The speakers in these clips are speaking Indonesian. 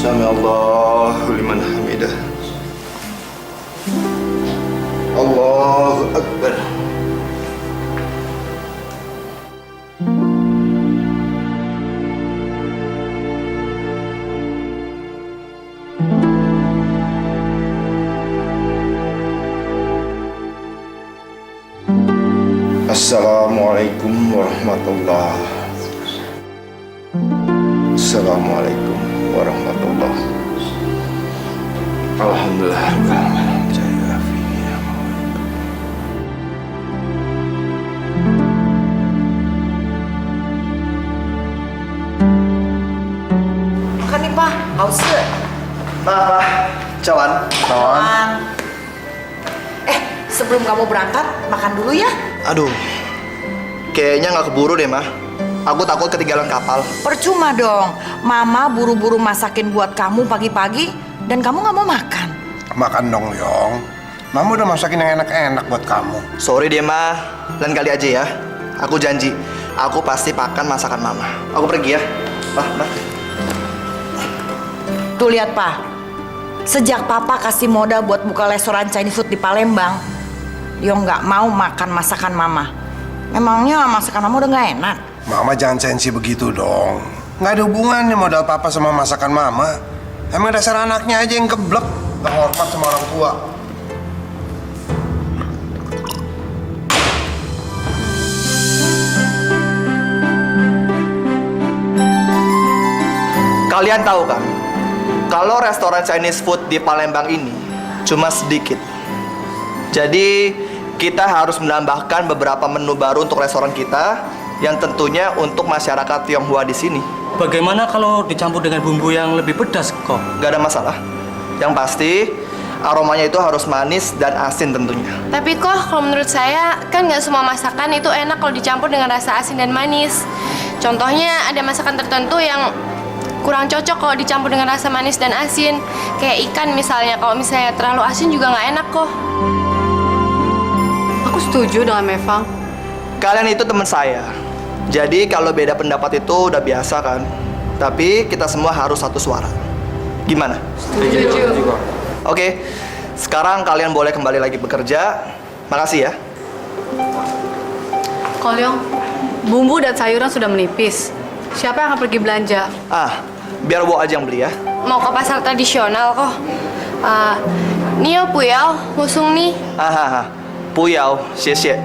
Sami Allahu liman hamidah. Allahu Akbar. Assalamualaikum warahmatullahi wabarakatuh. Assalamualaikum warahmatullahi wabarakatuh. Alhamdulillah. Makan nih, Pak. Haus. Nah, cawan. Sebelum kamu berangkat, makan dulu ya. Aduh, kayaknya nggak keburu deh, Mah. Aku takut ketinggalan kapal. Percuma dong. Mama buru-buru masakin buat kamu pagi-pagi, dan kamu nggak mau makan. Makan dong, Yong. Mama udah masakin yang enak-enak buat kamu. Sorry deh, Mah. Lain kali aja ya. Aku janji, aku pasti makan masakan Mama. Aku pergi ya. Mah. Tuh lihat, Pak. Sejak Papa kasih modal buat buka restoran Chinese food di Palembang, Yo nggak mau makan masakan Mama. Memangnya masakan Mama udah nggak enak? Mama jangan sensi begitu dong. Nggak ada hubungannya modal Papa sama masakan Mama. Emang dasar anaknya aja yang geblek, nggak hormat sama orang tua. Kalian tahu kan, kalau restoran Chinese food di Palembang ini cuma sedikit. Jadi kita harus menambahkan beberapa menu baru untuk restoran kita yang tentunya untuk masyarakat Tionghoa di sini. Bagaimana kalau dicampur dengan bumbu yang lebih pedas kok? Gak ada masalah. Yang pasti aromanya itu harus manis dan asin tentunya. Tapi kok kalau menurut saya kan nggak semua masakan itu enak kalau dicampur dengan rasa asin dan manis. Contohnya ada masakan tertentu yang kurang cocok kalau dicampur dengan rasa manis dan asin. Kayak ikan misalnya, kalau misalnya terlalu asin juga nggak enak kok. Aku setuju dengan Mevang. Kalian itu teman saya. Jadi kalau beda pendapat itu udah biasa kan. Tapi kita semua harus satu suara. Gimana? Setuju. Oke, sekarang kalian boleh kembali lagi bekerja. Makasih ya. Kolyong, bumbu dan sayuran sudah menipis. Siapa yang akan pergi belanja? Biar Wo aja yang beli ya. Mau ke pasar tradisional kok. Nih Puyao, musung nih. 不要，谢谢。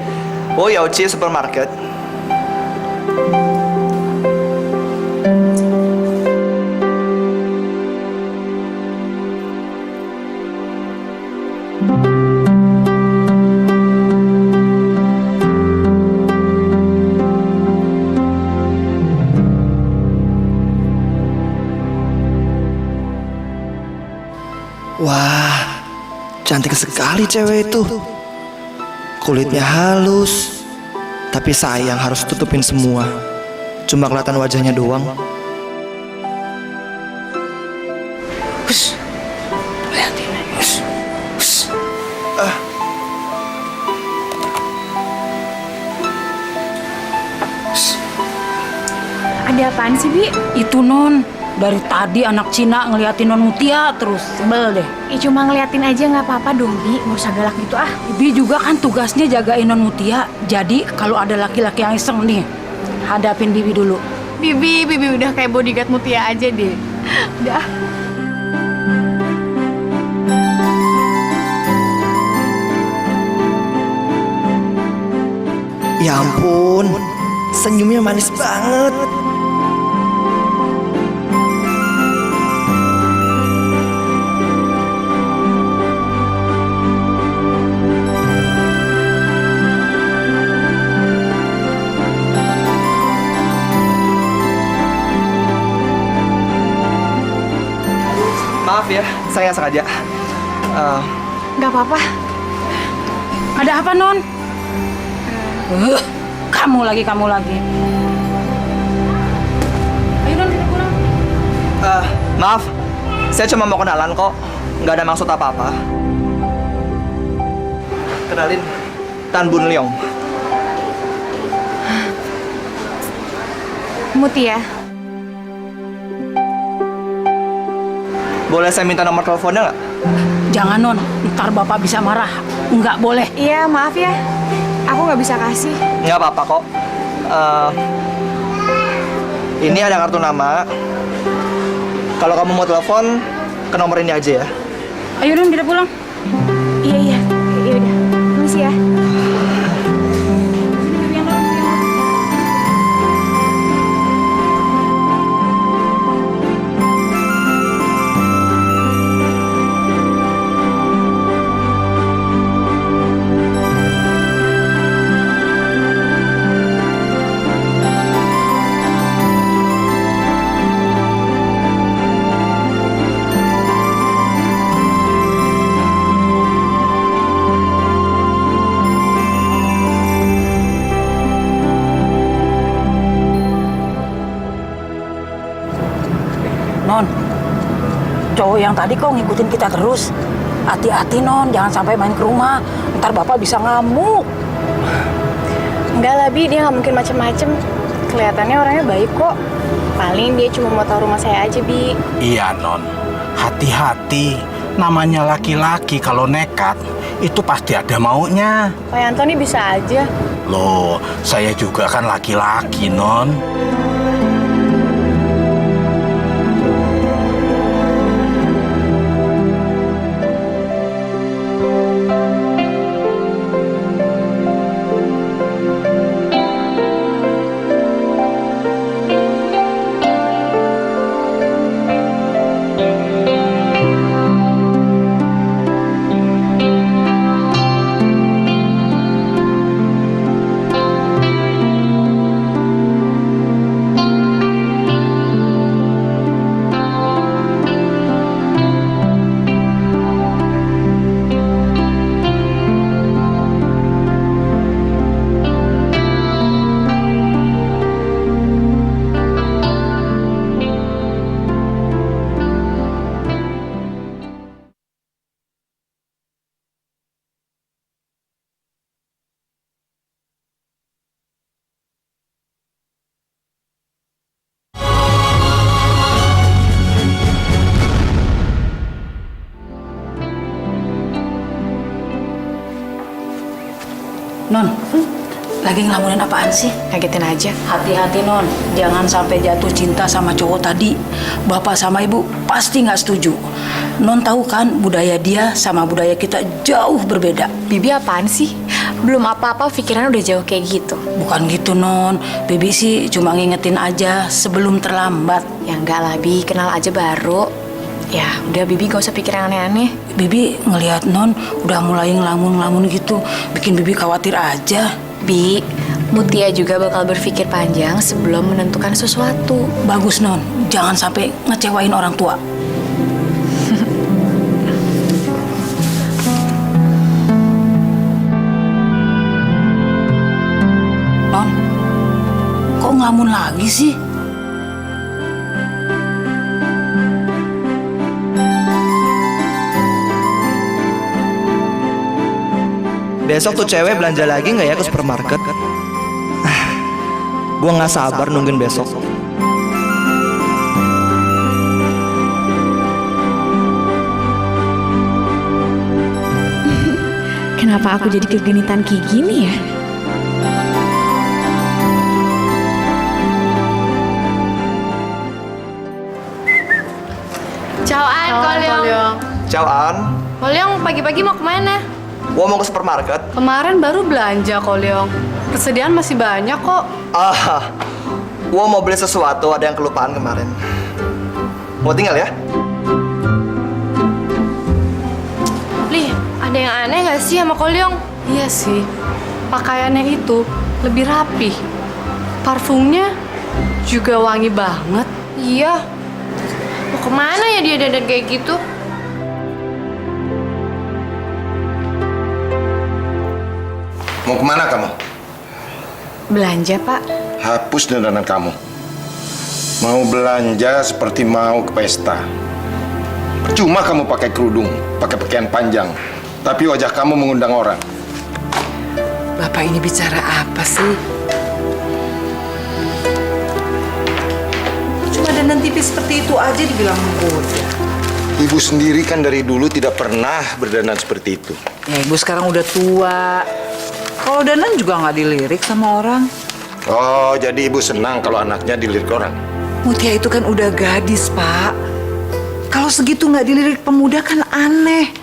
我有去 supermarket。Wah, cantik sekali cewek itu. Kulitnya halus, tapi sayang harus tutupin semua. Cuma kelihatan wajahnya doang. Hush. Lihatin. Hush. Hush. Ada apaan sih, Bi? Itu Non. Dari tadi anak Cina ngeliatin Non Mutia terus, sebel deh. Cuma ngeliatin aja nggak apa-apa dong, Bi. Nggak usah galak gitu ah. Bi juga kan tugasnya jagain Non Mutia. Jadi kalau ada laki-laki yang iseng nih, hadapin Bibi dulu. Bibi udah kayak bodyguard Mutia aja deh. Udah. Ya ampun, senyumnya manis banget. Maaf ya, saya sengaja. Nggak apa-apa. Ada apa Non? Kamu lagi. Ayo Non, kita pulang. Maaf, saya cuma mau kenalan kok. Nggak ada maksud apa-apa. Kenalin, Tan Bun Leong. Mutia. Boleh saya minta nomor teleponnya nggak? Jangan non, ntar bapak bisa marah. Nggak boleh. Iya, maaf ya. Aku nggak bisa kasih. Nggak apa-apa kok. Ini ada kartu nama. Kalau kamu mau telepon, ke nomor ini aja ya. Ayo non, kita pulang. Iya, iya. Iya udah. Permisi ya. Non, cowok yang tadi kok ngikutin kita terus. Hati-hati non, jangan sampai main ke rumah. Ntar bapak bisa ngamuk. Enggak lah, Bi. Dia nggak mungkin macem-macem. Kelihatannya orangnya baik kok. Paling dia cuma mau tahu rumah saya aja, Bi. Iya, Non. Hati-hati. Namanya laki-laki kalau nekat, itu pasti ada maunya. Pak Yanto nih bisa aja. Loh, saya juga kan laki-laki, Non. Non, lagi ngelamunin apaan sih? Kagetin aja. Hati-hati non, jangan sampai jatuh cinta sama cowok tadi. Bapak sama ibu pasti nggak setuju. Non tahu kan budaya dia sama budaya kita jauh berbeda. Bibi apaan sih? Belum apa-apa pikirannya udah jauh kayak gitu. Bukan gitu non, Bibi sih cuma ngingetin aja sebelum terlambat. Ya enggak lah, Bi. Kenal aja baru. Ya udah, Bibi gak usah pikiran aneh-aneh. Bibi ngelihat non udah mulai ngelamun-ngelamun gitu, bikin Bibi khawatir aja. Bi, Mutia juga bakal berpikir panjang sebelum menentukan sesuatu. Bagus non, jangan sampai ngecewain orang tua. Non, kok ngelamun lagi sih? Besok tuh cewek belanja lagi nggak ya ke supermarket? Gua nggak sabar nungguin besok. Kenapa aku jadi kegenitan kayak gini ya? Ciao An, Koleong. Ciao An, Koleong pagi-pagi mau kemana? gua mau ke supermarket. Kemarin baru belanja kok, Leong. Persediaan masih banyak kok. Gua mau beli sesuatu, ada yang kelupaan kemarin. Mau tinggal ya? Lih, ada yang aneh gak sih sama Koleong? Iya sih, pakaiannya itu lebih rapi. Parfumnya juga wangi banget. Iya. Mau kemana ya dia dandan kayak gitu? Mau kemana kamu? Belanja, Pak. Hapus dandanan kamu. Mau belanja seperti mau ke pesta. Percuma kamu pakai kerudung, pakai pakaian panjang, tapi wajah kamu mengundang orang. Bapak ini bicara apa sih? Cuma dandan tipis seperti itu aja dibilang menggoda. Ibu sendiri kan dari dulu tidak pernah berdandan seperti itu. Ya ibu sekarang udah tua. Kalau dandan juga nggak dilirik sama orang. Oh, jadi ibu senang kalau anaknya dilirik orang? Mutia itu kan udah gadis, Pak. Kalau segitu nggak dilirik pemuda kan aneh.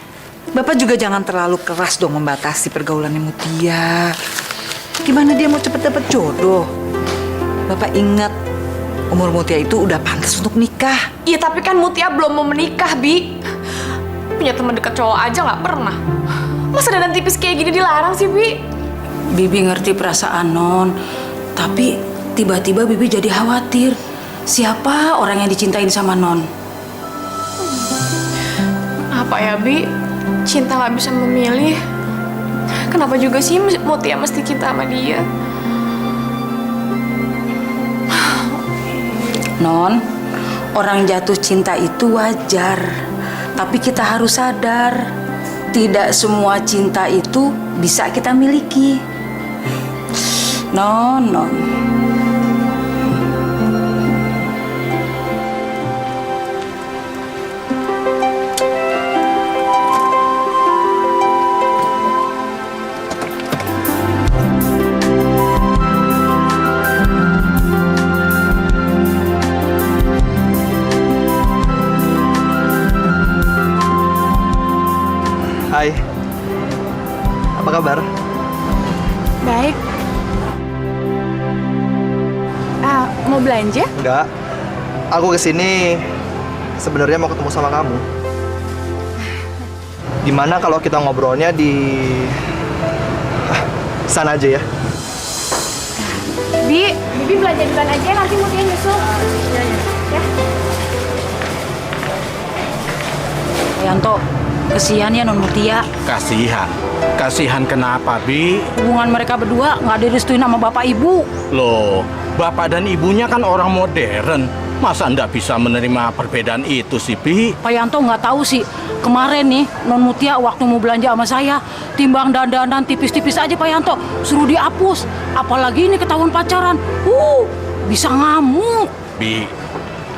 Bapak juga jangan terlalu keras dong membatasi pergaulannya Mutia. Gimana dia mau cepet dapet jodoh? Bapak ingat, umur Mutia itu udah pantas untuk nikah. Iya tapi kan Mutia belum mau menikah, Bi. Punya teman dekat cowok aja nggak pernah. Masa dandan tipis kayak gini dilarang sih, Bi? Bibi ngerti perasaan Non, tapi tiba-tiba Bibi jadi khawatir. Siapa orang yang dicintain sama Non? Apa ya, Bi? Cinta nggak bisa memilih. Kenapa juga sih Mutia mesti cinta sama dia? Non, orang jatuh cinta itu wajar. Tapi kita harus sadar, tidak semua cinta itu bisa kita miliki. Non. Hai. Apa kabar? Baik. Mau belanja? Enggak. Aku kesini sebenarnya mau ketemu sama kamu. Gimana kalau kita ngobrolnya di sana aja ya? Bibi belanja duluan aja, nanti Mutia nyusul. Ya. Yanto, kesian ya Non Mutia. Kasihan. Kasihan kenapa, Bi? Hubungan mereka berdua nggak direstuin sama bapak ibu. Loh, bapak dan ibunya kan orang modern. Masa ndak bisa menerima perbedaan itu sih, Bi? Pak Yanto nggak tahu sih. Kemarin nih, Non Mutia waktu mau belanja sama saya, timbang dandanan tipis-tipis aja Pak Yanto, suruh dihapus. Apalagi ini ketahuan pacaran. Bisa ngamuk. Bi,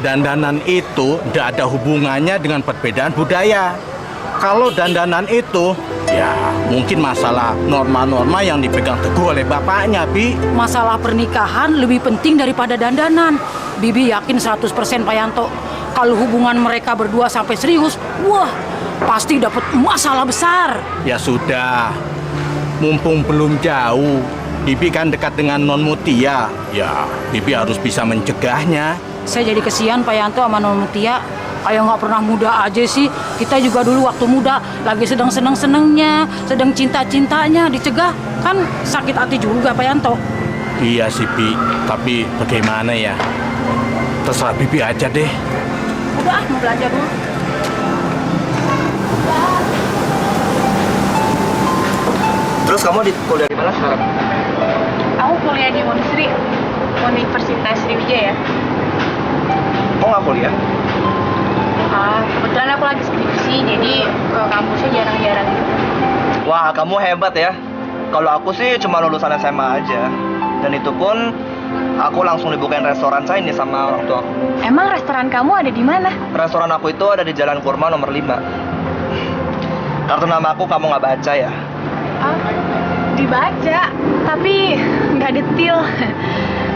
dandanan itu ndak ada hubungannya dengan perbedaan budaya. Kalau dandanan itu, ya mungkin masalah norma-norma yang dipegang teguh oleh bapaknya, Bi. Masalah pernikahan lebih penting daripada dandanan. Bibi yakin 100% Pak Yanto, kalau hubungan mereka berdua sampai serius, wah, pasti dapat masalah besar. Ya sudah, mumpung belum jauh, Bibi kan dekat dengan Non Mutia. Ya, Bibi harus bisa mencegahnya. Saya jadi kesian Pak Yanto sama Non Mutia. Kayak nggak pernah muda aja sih. Kita juga dulu waktu muda lagi sedang seneng-senengnya, sedang cinta-cintanya, dicegah kan sakit hati juga Pak Yanto. Iya sih, Bi. Tapi bagaimana ya? Terserah Bibi aja deh. Udah, mau belanja dulu. Terus kamu di kuliah di mana sekarang? Aku kuliah di Unisri, Universitas Sriwijaya. Kok nggak kuliah? Kebetulan aku lagi skripsi, jadi ke kampusnya jarang-jarang gitu. Wah, kamu hebat ya. Kalau aku sih cuma lulusan SMA aja. Dan itu pun aku langsung dibukain restoran Chinese sama orang tua aku. Emang restoran kamu ada di mana? Restoran aku itu ada di Jalan Kurma nomor 5. Kartu nama aku kamu nggak baca ya? Dibaca, tapi nggak detail.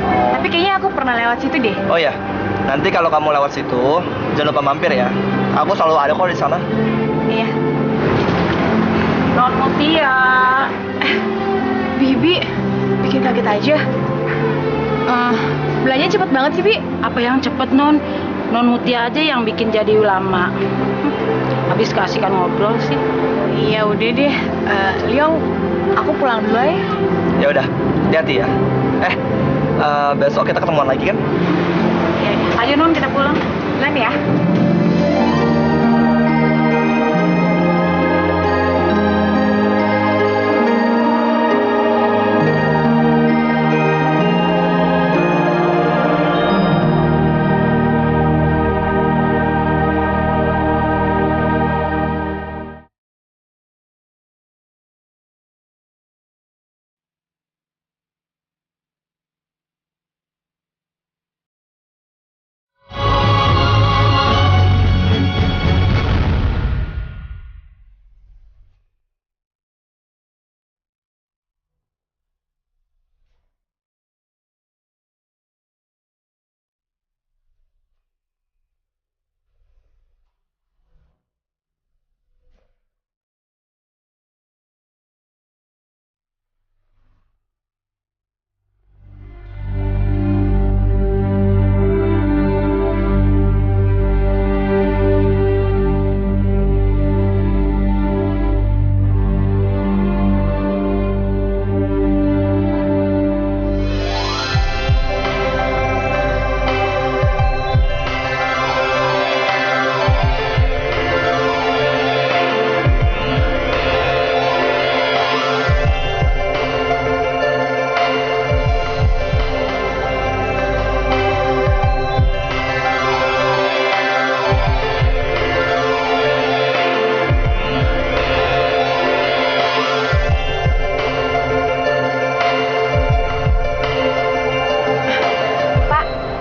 Tapi kayaknya aku pernah lewat situ deh. Oh ya, nanti kalau kamu lewat situ, jangan lupa mampir ya. Aku selalu ada kok di sana. Iya. Non Mutia. Bibi, bikin kaget aja. Belanja cepet banget sih, Bi. Apa yang cepet Non? Non Mutia aja yang bikin jadi lama. Habis kasihkan ngobrol sih. Iya udah deh. Liong, aku pulang dulu ya. Ya udah, hati-hati ya. Besok kita ketemuan lagi kan? Iya, ayo Non kita pulang. Duluan ya.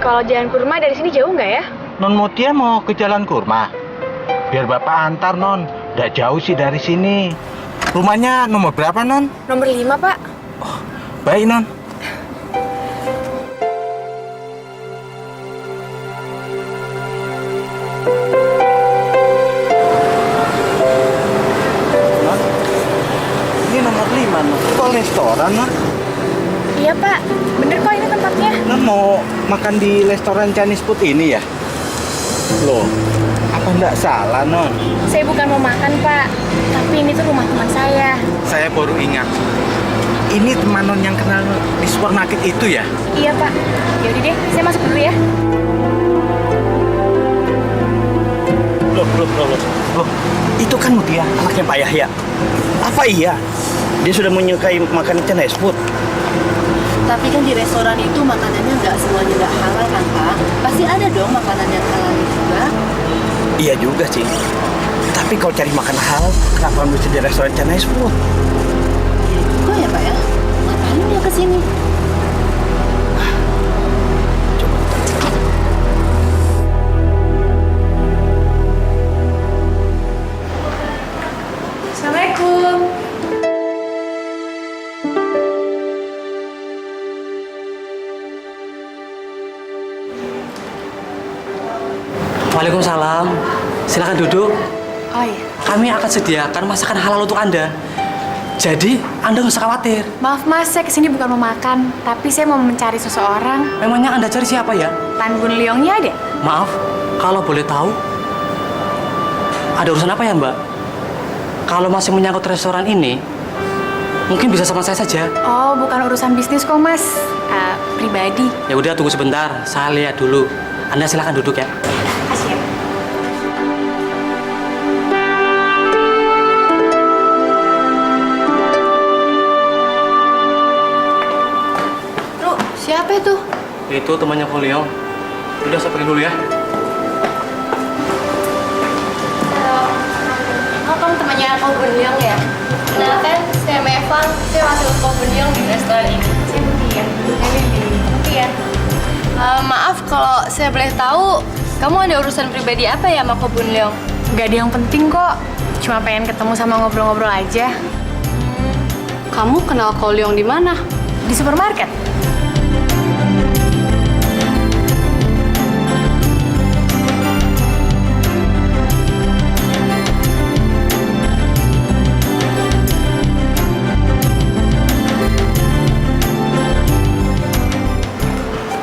Kalau Jalan Kurma dari sini jauh nggak ya? Non Mutia mau ke Jalan Kurma. Biar Bapak antar, Non. Nggak jauh sih dari sini. Rumahnya nomor berapa, Non? Nomor 5, Pak. Baik, Non. Non, ini nomor 5, Non. Itu restoran, Non. Iya, Pak. Bener kok ini tempatnya. Non mau makan di restoran Chinese food ini ya? Loh, apa nggak salah, Non? Saya bukan mau makan, Pak. Tapi ini tuh rumah teman saya. Saya baru ingat. Ini teman Non yang kenal di supermarket itu ya? Iya, Pak. Yaudah deh, saya masuk dulu ya. Loh, itu kan Mutia, anaknya Pak Yahya. Apa iya? Dia sudah menyukai makan Chinese food. Tapi kan di restoran itu makanannya nggak semuanya nggak halal kan Pak? Pasti ada dong makanan yang halal juga. Iya juga sih. Tapi kalau cari makan halal, kenapa mesti di restoran Chinese food? Kok ya Pak ya? Ngapain dia kesini? Assalamualaikum. Waalaikumsalam. Silakan duduk. Oh iya. Kami akan sediakan masakan halal untuk Anda. Jadi, Anda nggak usah khawatir. Maaf Mas, saya kesini bukan mau makan, tapi saya mau mencari seseorang. Memangnya Anda cari siapa ya? Tan Bun Leongnya ada? Maaf, kalau boleh tahu, ada urusan apa ya Mbak? Kalau masih menyangkut restoran ini, mungkin bisa sama saya saja. Oh, bukan urusan bisnis kok Mas. Pribadi. Ya udah, tunggu sebentar. Saya lihat dulu. Anda silakan duduk ya. Kasih ya. Lu, siapa itu? Itu temannya Ko Leong. Udah, saya pergi dulu ya. Halo. Oh, kamu temannya Ko Bun Leong ya? Kenalkan, saya Mevan. Saya masuk Ko Bun Leong di restoran ini. Saya Mutia. Saya Mutia. Maaf kalau saya boleh tahu, kamu ada urusan pribadi apa ya sama Ko Bun Leong? Gak ada yang penting kok. Cuma pengen ketemu sama ngobrol-ngobrol aja. Kamu kenal Ko Leong di mana? Di supermarket.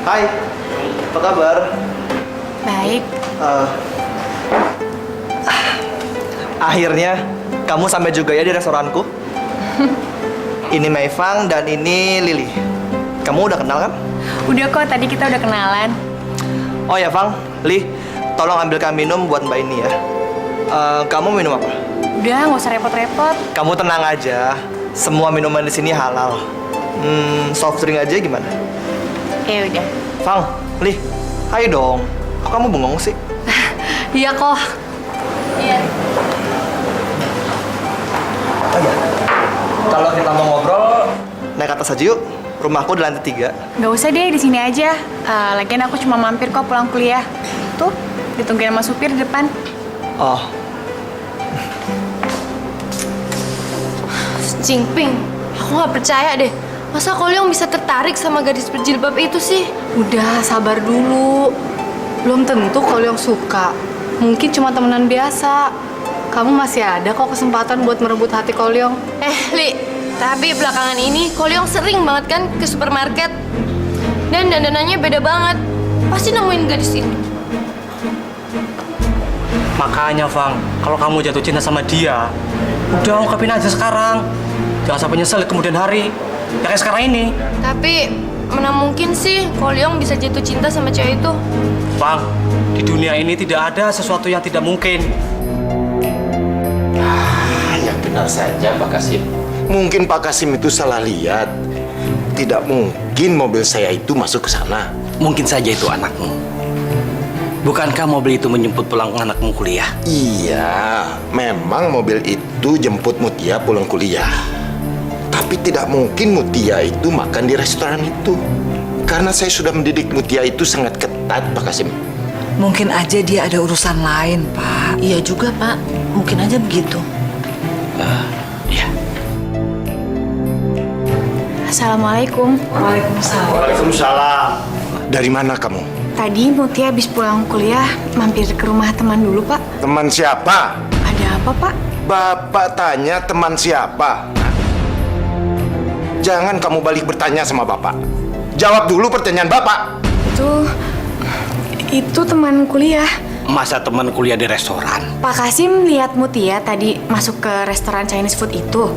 Hai, apa kabar? Baik. Akhirnya kamu sampai juga ya di restoranku. Ini Mei Fang dan ini Lily. Kamu udah kenal kan? Udah kok, tadi kita udah kenalan. Oh ya Fang, Li, tolong ambilkan minum buat Mbak ini ya. Kamu minum apa? Udah, nggak usah repot-repot. Kamu tenang aja, semua minuman di sini halal. Soft drink aja gimana? Ya udah. Fang, Li, ayo dong. Kok kamu bengong sih? Iya kok. Iya. Oh ya, kalau kita mau ngobrol, naik atas aja yuk. Rumahku di lantai 3. Nggak usah deh, di sini aja. Lagian aku cuma mampir kok pulang kuliah. Tuh, ditungguin sama supir di depan. Oh, Jingping, aku nggak percaya deh. Masa Ko Leong bisa tertarik sama gadis berjilbab itu sih? Udah, sabar dulu. Belum tentu Ko Leong suka. Mungkin cuma temenan biasa. Kamu masih ada kok kesempatan buat merebut hati Ko Leong. Li, tapi belakangan ini Ko Leong sering banget kan ke supermarket. Dan dandanannya beda banget. Pasti nemuin gadis ini. Makanya, Fang, kalau kamu jatuh cinta sama dia, udah ungkapin aja sekarang. Jangan sampai nyesel di kemudian hari. Ya kayak sekarang ini. Tapi mana mungkin sih Ko Leong bisa jatuh cinta sama cewek itu? Fang, di dunia ini tidak ada sesuatu yang tidak mungkin. Yang benar saja Pak Kasim. Mungkin Pak Kasim itu salah lihat. Tidak mungkin mobil saya itu masuk ke sana. Mungkin saja itu anakmu. Bukankah mobil itu menjemput pulang anakmu kuliah? Iya, memang mobil itu jemput Mutia pulang kuliah. Tapi tidak mungkin Mutia itu makan di restoran itu. Karena saya sudah mendidik Mutia itu sangat ketat, Pak Kasim. Mungkin aja dia ada urusan lain, Pak. Iya juga, Pak. Mungkin aja begitu. Iya. Assalamualaikum. Waalaikumsalam. Waalaikumsalam. Dari mana kamu? Tadi Mutia habis pulang kuliah mampir ke rumah teman dulu, Pak. Teman siapa? Ada apa, Pak? Bapak tanya teman siapa? Jangan kamu balik bertanya sama Bapak. Jawab dulu pertanyaan Bapak. Itu teman kuliah. Masa teman kuliah di restoran? Pak Kasim lihat Mutia tadi masuk ke restoran Chinese food itu.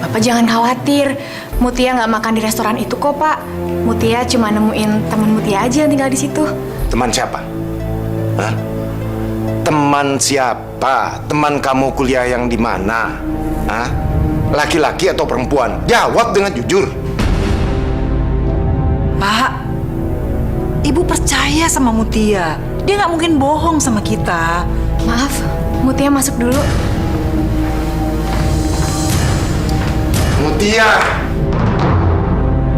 Bapak jangan khawatir, Mutia nggak makan di restoran itu kok, Pak. Mutia cuma nemuin teman Mutia aja yang tinggal di situ. Teman siapa? Hah? Teman siapa? Teman kamu kuliah yang di mana? Hah? Laki-laki atau perempuan? Jawab dengan jujur. Pak, Ibu percaya sama Mutia. Dia nggak mungkin bohong sama kita. Maaf, Mutia masuk dulu. Mutia,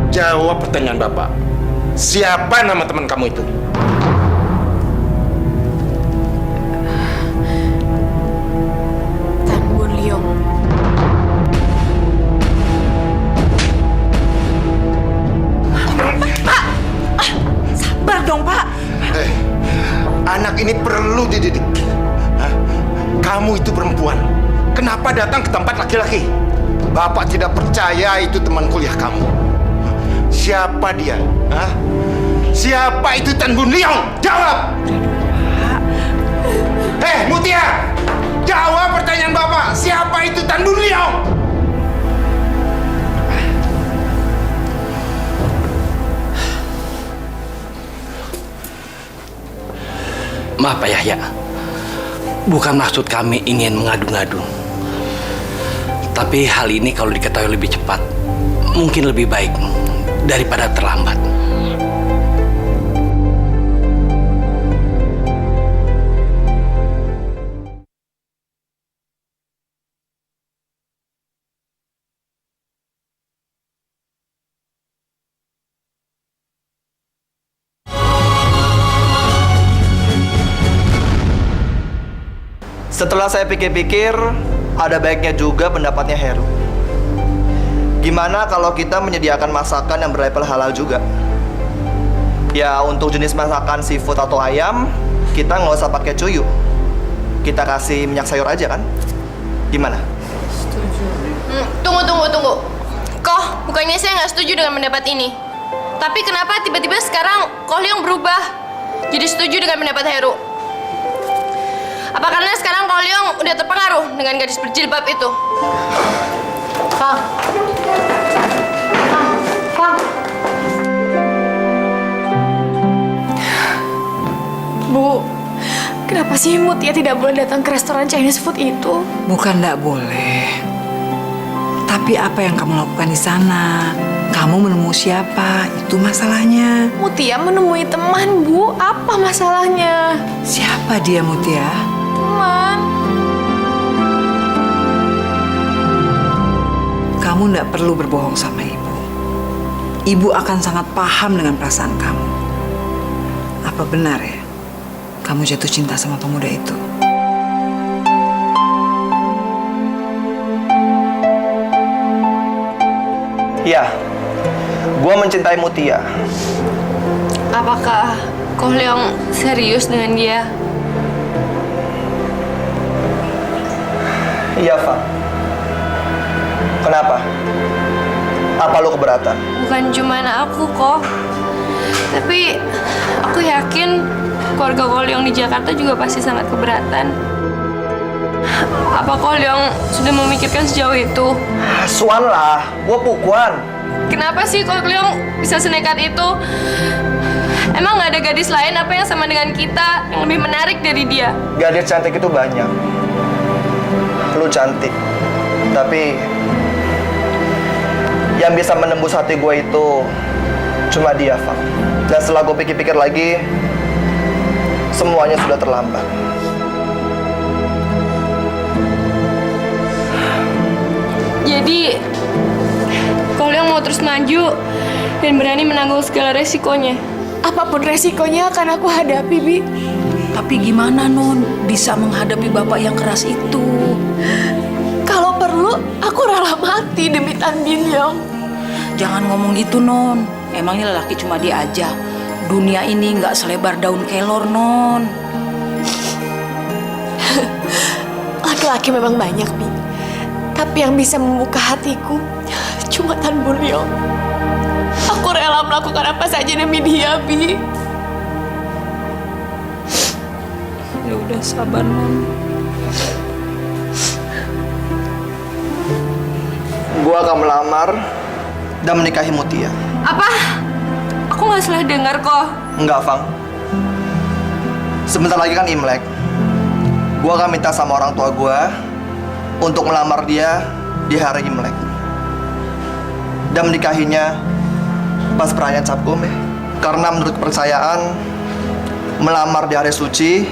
jawab pertanyaan Bapak. Siapa nama teman kamu itu? Tan Bun Liong. Sabar dong, Pak. Anak ini perlu dididik. Hah? Kamu itu perempuan. Kenapa datang ke tempat laki-laki? Bapak tidak percaya itu teman kuliah kamu. Siapa dia? Hah? Siapa itu Tan Bun Liong? Jawab! Mutia! Jawab pertanyaan Bapak. Siapa itu Tan Bun Liong? Maaf Pak Yahya, bukan maksud kami ingin mengadu-ngadu. Tapi hal ini kalau diketahui lebih cepat, mungkin lebih baik daripada terlambat. Setelah saya pikir-pikir, ada baiknya juga pendapatnya Heru. Gimana kalau kita menyediakan masakan yang berlabel halal juga? Ya, untuk jenis masakan seafood atau ayam, kita nggak usah pakai cuyu. Kita kasih minyak sayur aja kan? Gimana? Tunggu. Koh, bukannya saya nggak setuju dengan pendapat ini. Tapi kenapa tiba-tiba sekarang Koh Leong berubah? Jadi setuju dengan pendapat Heru? Apa karena sekarang Koh Leong udah terpengaruh dengan gadis berjilbab itu? Kang. Bu, kenapa sih Mutia tidak boleh datang ke restoran Chinese food itu? Bukan nggak boleh. Tapi apa yang kamu lakukan di sana? Kamu menemui siapa? Itu masalahnya. Mutia menemui teman, Bu. Apa masalahnya? Siapa dia, Mutia? Teman. Kamu nggak perlu berbohong sama ibu. Ibu akan sangat paham dengan perasaan kamu. Apa benar ya? Kamu jatuh cinta sama pemuda itu? Iya, gue mencintai Mutia. Apakah Koh Leong serius dengan dia? Iya, Pak. Kenapa? Apa lu keberatan? Bukan cuma aku kok, tapi aku yakin keluarga Koh Leong di Jakarta juga pasti sangat keberatan. Apa Koh Leong sudah memikirkan sejauh itu? Suan lah, gua pukuan. Kenapa sih Koh Leong bisa senekat itu? Emang nggak ada gadis lain apa yang sama dengan kita yang lebih menarik dari dia? Gadis cantik itu banyak. Lu cantik, tapi yang bisa menembus hati gue itu cuma dia, Fak. Dan setelah gue pikir-pikir lagi, semuanya sudah terlambat. Jadi, Koh Leong mau terus maju dan berani menanggung segala resikonya. Apapun resikonya akan aku hadapi, Bi. Tapi gimana Non bisa menghadapi bapak yang keras itu? Kalau perlu, aku rela mati demi Tan Bin Yong. Jangan ngomong gitu Non. Emangnya lelaki cuma dia aja. Dunia ini nggak selebar daun kelor Non. Laki-laki memang banyak, Bi. Tapi yang bisa membuka hatiku cuma Tan Bin Yong. Aku rela melakukan apa saja demi dia, Bi. Ya udah sabar Non. Gua akan melamar dan menikahi Mutia. Apa? Aku nggak salah dengar kok. Enggak, Fang. Sebentar lagi kan Imlek. Gua akan minta sama orang tua gua untuk melamar dia di hari Imlek. Dan menikahinya pas perayaan Cap Gome. Karena menurut kepercayaan, melamar di hari suci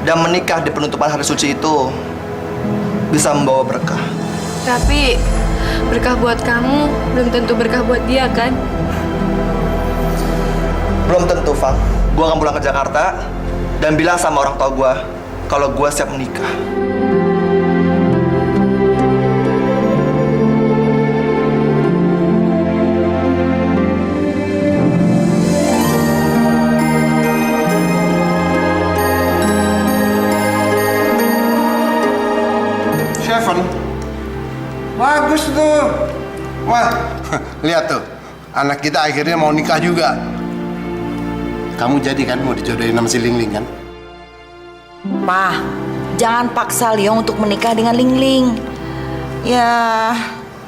dan menikah di penutupan hari suci itu bisa membawa berkah. Tapi berkah buat kamu belum tentu berkah buat dia kan? Belum tentu, Fang. Gua akan pulang ke Jakarta dan bilang sama orang tua gua kalau gua siap menikah. Seven. Bagus tuh. Wah, lihat tuh. Anak kita akhirnya mau nikah juga. Kamu jadi kan mau dijodohin sama si Ling Ling kan? Pa, jangan paksa Liong untuk menikah dengan Ling Ling. Ya,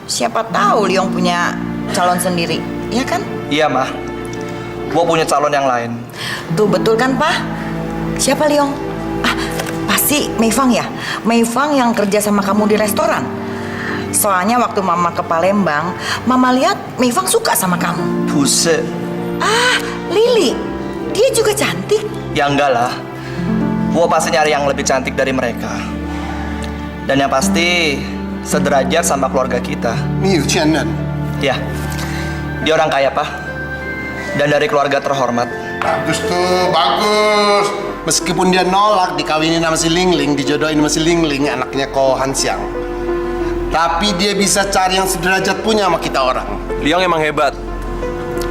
siapa tahu Liong punya calon sendiri, ya kan? Iya, Mah. Gua punya calon yang lain. Tuh betul kan, Pa? Siapa Liong? Ah, pasti Meifang ya? Meifang yang kerja sama kamu di restoran. Soalnya waktu Mama ke Palembang, Mama lihat Meifang suka sama kamu. Buset. Ah, Lili, dia juga cantik. Ya enggak lah. Gua pasti nyari yang lebih cantik dari mereka. Dan yang pasti sederajat sama keluarga kita. Miu Chen-nen. Ya, dia orang kaya, Pak. Dan dari keluarga terhormat. Bagus tuh, bagus. Meskipun dia nolak dikawinin sama si Ling Ling, dijodohin sama si Ling Ling, anaknya Ko Han Xiang. Tapi dia bisa cari yang sederajat punya sama kita orang. Liang emang hebat.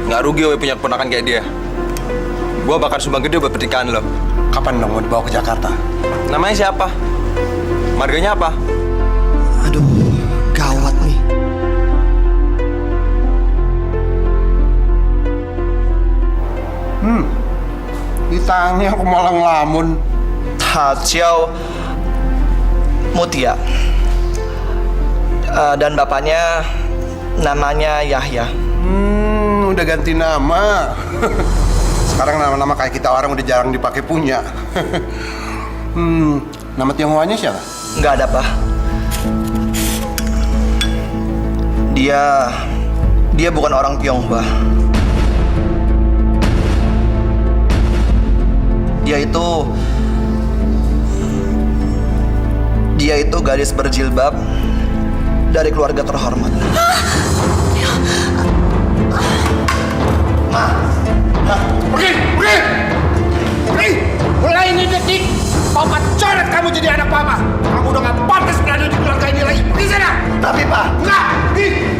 Nggak rugi gue punya keponakan kayak dia. Gue bakal sumbang gede buat pernikahan lo. Kapan dong mau dibawa ke Jakarta? Namanya siapa? Marganya apa? Aduh, gawat nih. Ditanya aku malah ngelamun. Tachiao Mutia. Dan bapaknya namanya Yahya. Udah ganti nama. Sekarang nama-nama kayak kita orang udah jarang dipakai punya. Nama Tionghoanya siapa? Nggak ada, Pak. Dia bukan orang Tionghoa. Dia itu gadis berjilbab dari keluarga terhormat. Pergi! Mulai ini detik, Papa coret kamu jadi anak Papa. Kamu udah gak pantas berada di keluarga ini lagi. Pergi sana! Tapi, Pak. Enggak! Pergi!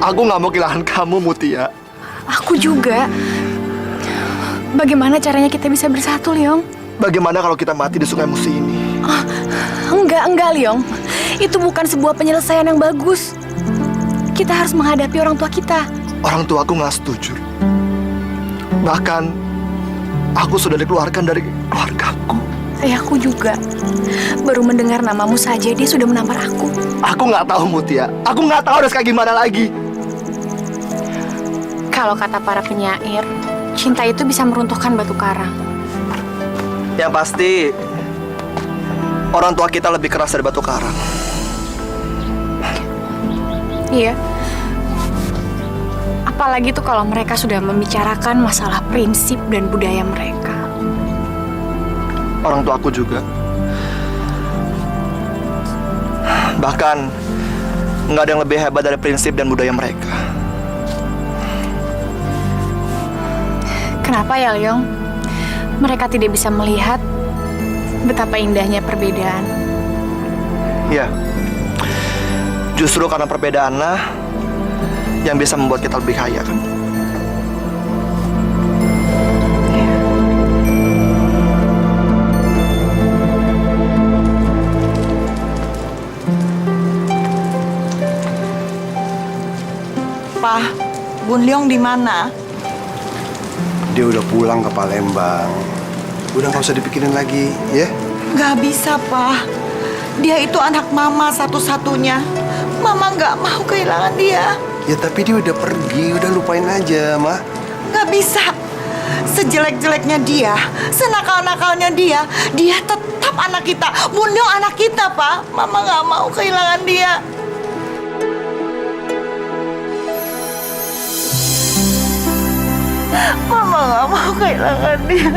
Aku nggak mau kehilangan kamu, Mutia. Aku juga. Bagaimana caranya kita bisa bersatu, Liong? Bagaimana kalau kita mati di sungai Musi ini? Enggak, Liong. Itu bukan sebuah penyelesaian yang bagus. Kita harus menghadapi orang tua kita. Orang tuaku nggak setuju. Bahkan, aku sudah dikeluarkan dari keluargaku. Ayahku juga. Baru mendengar namamu saja, dia sudah menampar aku. Aku nggak tahu, Mutia. Aku nggak tahu harus kayak gimana lagi. Kalau kata para penyair, cinta itu bisa meruntuhkan batu karang. Yang pasti, orang tua kita lebih keras dari batu karang. Iya. Apalagi tuh kalau mereka sudah membicarakan masalah prinsip dan budaya mereka. Orang tua aku juga. Bahkan, nggak ada yang lebih hebat dari prinsip dan budaya mereka. Kenapa ya, Liong? Mereka tidak bisa melihat betapa indahnya perbedaan. Ya, justru karena perbedaanlah yang bisa membuat kita lebih kaya, kan? Pak, Bun Liong di mana? Dia udah pulang ke Palembang. Udah nggak usah dipikirin lagi, ya? Gak bisa, Pak. Dia itu anak Mama satu-satunya. Mama gak mau kehilangan dia. Ya tapi dia udah pergi, udah lupain aja, Ma. Gak bisa. Sejelek-jeleknya dia, senakal-nakalnya dia tetap anak kita. Bun Liong anak kita, Pak. Mama gak mau kehilangan dia. Mama gak mau kehilangan dia.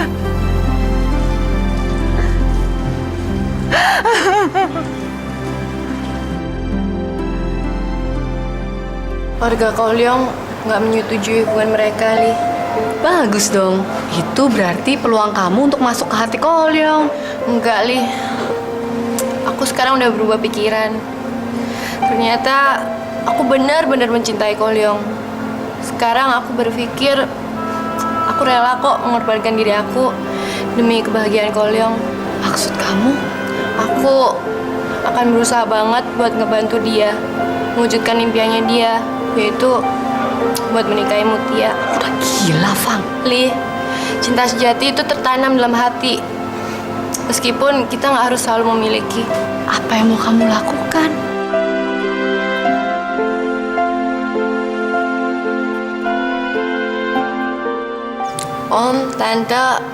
Warga Koliong nggak menyetujui hubungan mereka, Li. Bagus dong. Itu berarti peluang kamu untuk masuk ke hati Koliong. Enggak, Li. Aku sekarang udah berubah pikiran. Ternyata aku benar-benar mencintai Koliong. Sekarang aku berpikir aku rela kok mengorbankan diri aku demi kebahagiaan Koliong. Maksud kamu? Aku akan berusaha banget buat ngebantu dia mewujudkan impiannya dia, yaitu buat menikahi Mutia. Udah gila, Fang. Li, cinta sejati itu tertanam dalam hati. Meskipun kita nggak harus selalu memiliki. Apa yang mau kamu lakukan? Om, Tante,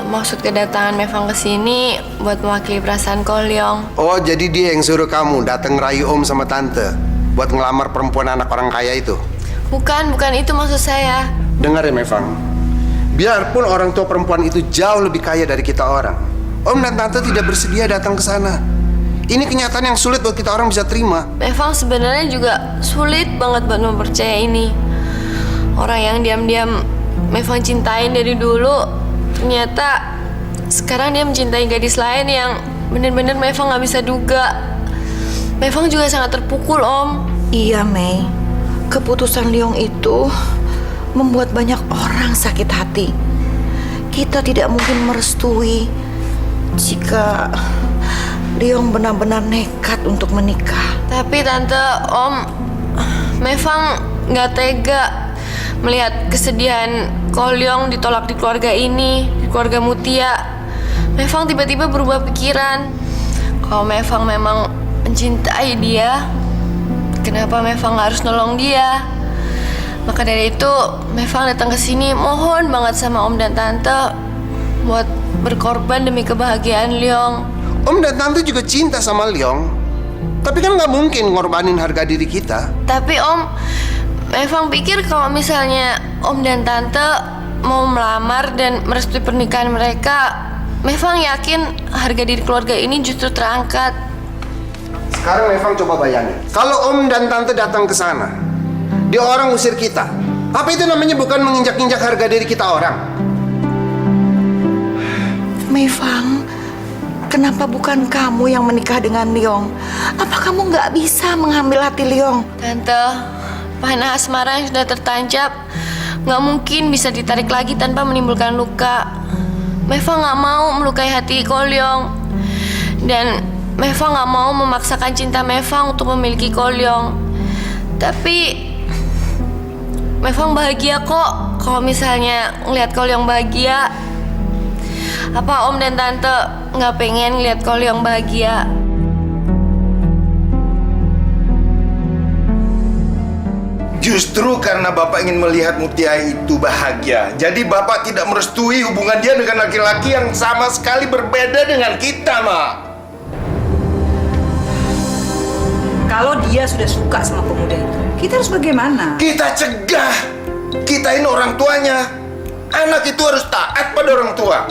maksud kedatangan Mevang ke sini buat mewakili perasaan Koliong. Oh, jadi dia yang suruh kamu datang rayu Om sama Tante buat ngelamar perempuan anak orang kaya itu? Bukan itu maksud saya. Dengar ya, Mevang. Biarpun orang tua perempuan itu jauh lebih kaya dari kita orang, Om dan Tante tidak bersedia datang ke sana. Ini kenyataan yang sulit buat kita orang bisa terima. Mevang sebenarnya juga sulit banget buat mempercayai ini. Orang yang diam-diam Mevang cintain dari dulu, ternyata sekarang dia mencintai gadis lain yang bener-bener Mevang nggak bisa duga. Mevang juga sangat terpukul, Om. Iya, Mei. Keputusan Liong itu membuat banyak orang sakit hati. Kita tidak mungkin merestui jika Liong benar-benar nekat untuk menikah. Tapi Tante, Om, Mevang nggak tega melihat kesedihan Koliong ditolak di keluarga ini, di keluarga Mutia. Mevang tiba-tiba berubah pikiran. Kalau Mevang memang mencintai dia, kenapa Mevang nggak harus nolong dia? Maka dari itu, Mevang datang ke sini mohon banget sama Om dan Tante buat berkorban demi kebahagiaan Liong. Om dan Tante juga cinta sama Liong, tapi kan nggak mungkin ngorbanin harga diri kita. Tapi Om, Mevang pikir kalau misalnya Om dan Tante mau melamar dan merestui pernikahan mereka, Mevang yakin harga diri keluarga ini justru terangkat. Sekarang Mevang coba bayangin, kalau Om dan Tante datang ke sana, dia orang usir kita. Apa itu namanya bukan menginjak-injak harga diri kita orang? Mevang, kenapa bukan kamu yang menikah dengan Liong? Apa kamu nggak bisa mengambil hati Liong? Tante, panah asmara yang sudah tertancap nggak mungkin bisa ditarik lagi tanpa menimbulkan luka. Meva nggak mau melukai hati Kolyong. Dan Meva nggak mau memaksakan cinta Meva untuk memiliki Kolyong. Tapi Meva bahagia kok kalau misalnya ngeliat Kolyong bahagia. Apa Om dan Tante nggak pengen ngeliat Kolyong bahagia? Justru karena Bapak ingin melihat Mutia itu bahagia, jadi Bapak tidak merestui hubungan dia dengan laki-laki yang sama sekali berbeda dengan kita, Mak. Kalau dia sudah suka sama pemuda itu, kita harus bagaimana? Kita cegah. Kita ini orang tuanya. Anak itu harus taat pada orang tua.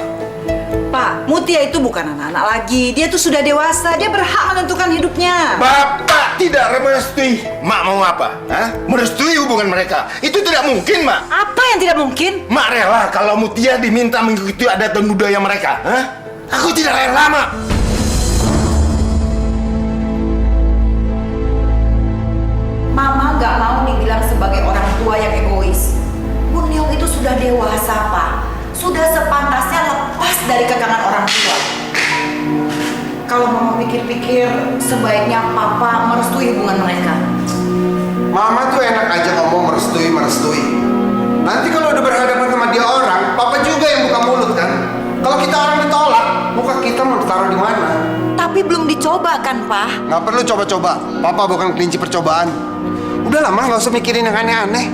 Pak, Mutia itu bukan anak-anak lagi. Dia tuh sudah dewasa. Dia berhak menentukan hidupnya. Bapak tidak merestui. Mak mau apa? Hah? Merestui hubungan mereka. Itu tidak mungkin, Mak. Apa yang tidak mungkin? Mak rela kalau Mutia diminta mengikuti adat dan budaya mereka. Hah? Aku tidak rela, Mak. Mama gak mau dibilang sebagai orang tua yang egois. Bun Leong itu sudah dewasa, Pak. Sudah sepantasnya lepas dari kekangan orang tua. Kalau Mama pikir-pikir, sebaiknya Papa merestui hubungan mereka. Mama tuh enak aja ngomong merestui. Nanti kalau udah berhadapan sama dia orang, Papa juga yang buka mulut kan. Kalau kita orang ditolak, muka kita mau ditaruh di mana? Tapi belum dicoba kan, Pak? Nggak perlu coba-coba. Papa bukan kelinci percobaan. Udah lama nggak usah mikirin yang aneh-aneh.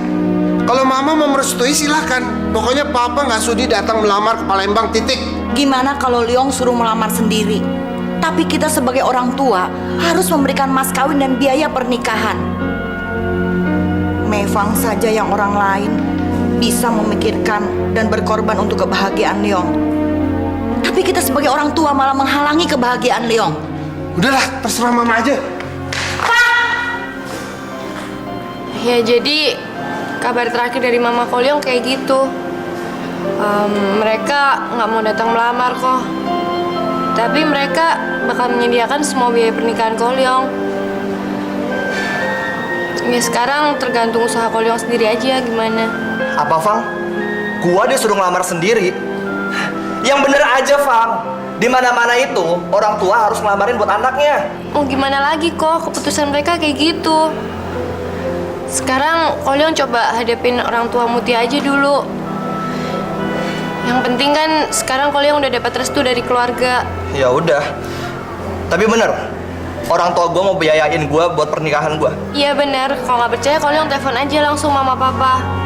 Kalau Mama mau merestui silahkan. Pokoknya Papa nggak sudi datang melamar ke Palembang, titik. Gimana kalau Leong suruh melamar sendiri? Tapi kita sebagai orang tua harus memberikan mas kawin dan biaya pernikahan. Mevang saja yang orang lain bisa memikirkan dan berkorban untuk kebahagiaan Leong. Tapi kita sebagai orang tua malah menghalangi kebahagiaan Leong. Udahlah, terserah Mama aja. Ya jadi kabar terakhir dari Mama Kolyong kayak gitu. Mereka nggak mau datang melamar kok. Tapi mereka bakal menyediakan semua biaya pernikahan Kolyong. Ya sekarang tergantung usaha Kolyong sendiri aja gimana. Apa, Fang? Gua disuruh ngelamar sendiri. Yang bener aja, Fang. Di mana-mana itu orang tua harus ngelamarin buat anaknya. Mau gimana lagi kok, keputusan mereka kayak gitu. Sekarang Kolyong coba hadapin orang tua Mutia aja dulu. Yang penting kan sekarang Kolyong udah dapat restu dari keluarga. Ya udah. Tapi bener, orang tua gue mau biayain gue buat pernikahan gue. Iya bener, kalau nggak percaya Kolyong telepon aja langsung mama papa.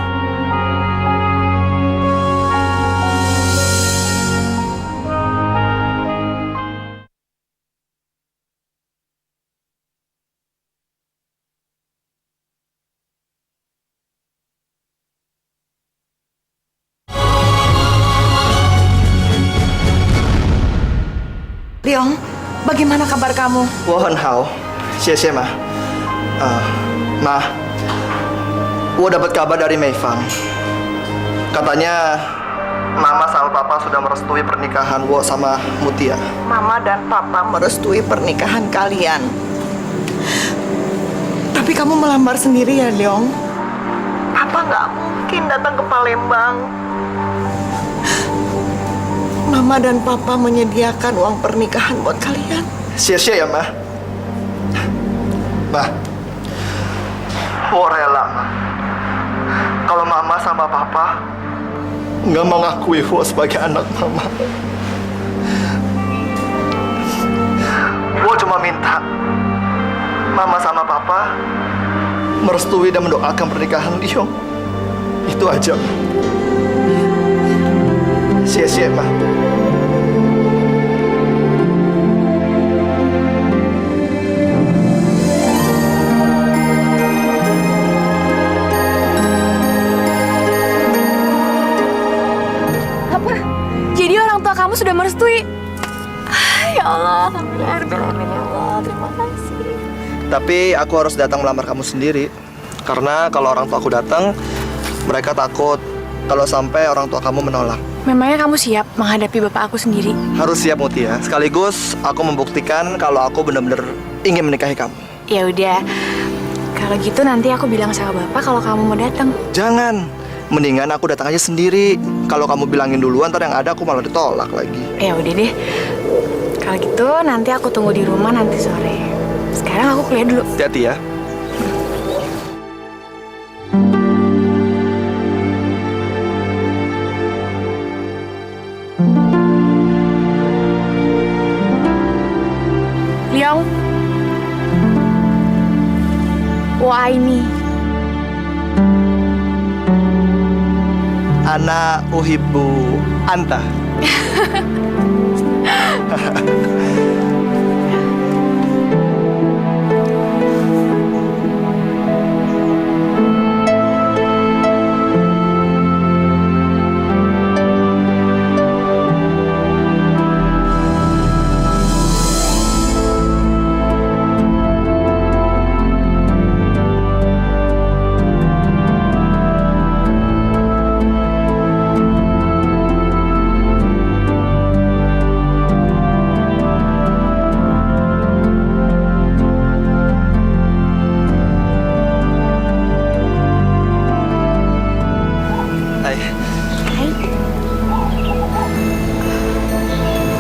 Leong, bagaimana kabar kamu? Wohen hao, xie ma. Ma, gue dapat kabar dari Mei Fang. Katanya Mama sama Papa sudah merestui pernikahan Wo sama Mutia. Mama dan Papa merestui pernikahan kalian. Tapi kamu melamar sendiri ya, Leong? Papa nggak mungkin datang ke Palembang. Mama dan Papa menyediakan uang pernikahan buat kalian. Sia-sia ya, Ma. Ma, Wo rela, Ma. Kalau Mama sama Papa nggak mengakui Wo sebagai anak Mama. Wo cuma minta Mama sama Papa merestui dan mendoakan pernikahan Leong. Itu aja. Sia-sia, Ma. Apa? Jadi orang tua kamu sudah merestui? Ya Allah, alhamdulillah, terima kasih. Tapi aku harus datang melamar kamu sendiri. Karena kalau orang tua aku datang, mereka takut kalau sampai orang tua kamu menolak. Memangnya kamu siap menghadapi bapak aku sendiri? Harus siap, Mutia. Sekaligus aku membuktikan kalau aku benar-benar ingin menikahi kamu. Ya udah, Kalau gitu nanti aku bilang sama Bapak kalau kamu mau datang. Jangan. Mendingan aku datang aja sendiri. Kalau kamu bilangin duluan, ntar yang ada aku malah ditolak lagi. Ya udah deh. Kalau gitu nanti aku tunggu di rumah nanti sore. Sekarang aku kuliah dulu. Hati-hati ya. Liang. Wah ini. Ana uhibbu anta.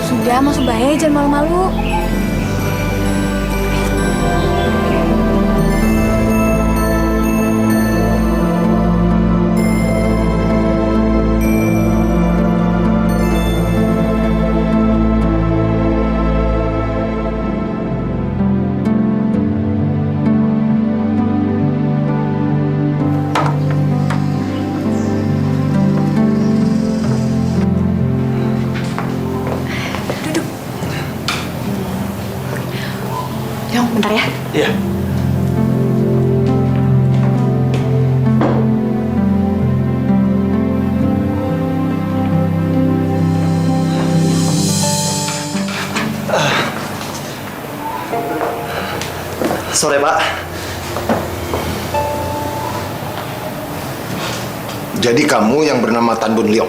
Sudah, masuk bahaya, jangan malu-malu. Yong, bentar ya. Iya. Sore, Pak. Jadi kamu yang bernama Tan Bun Liong?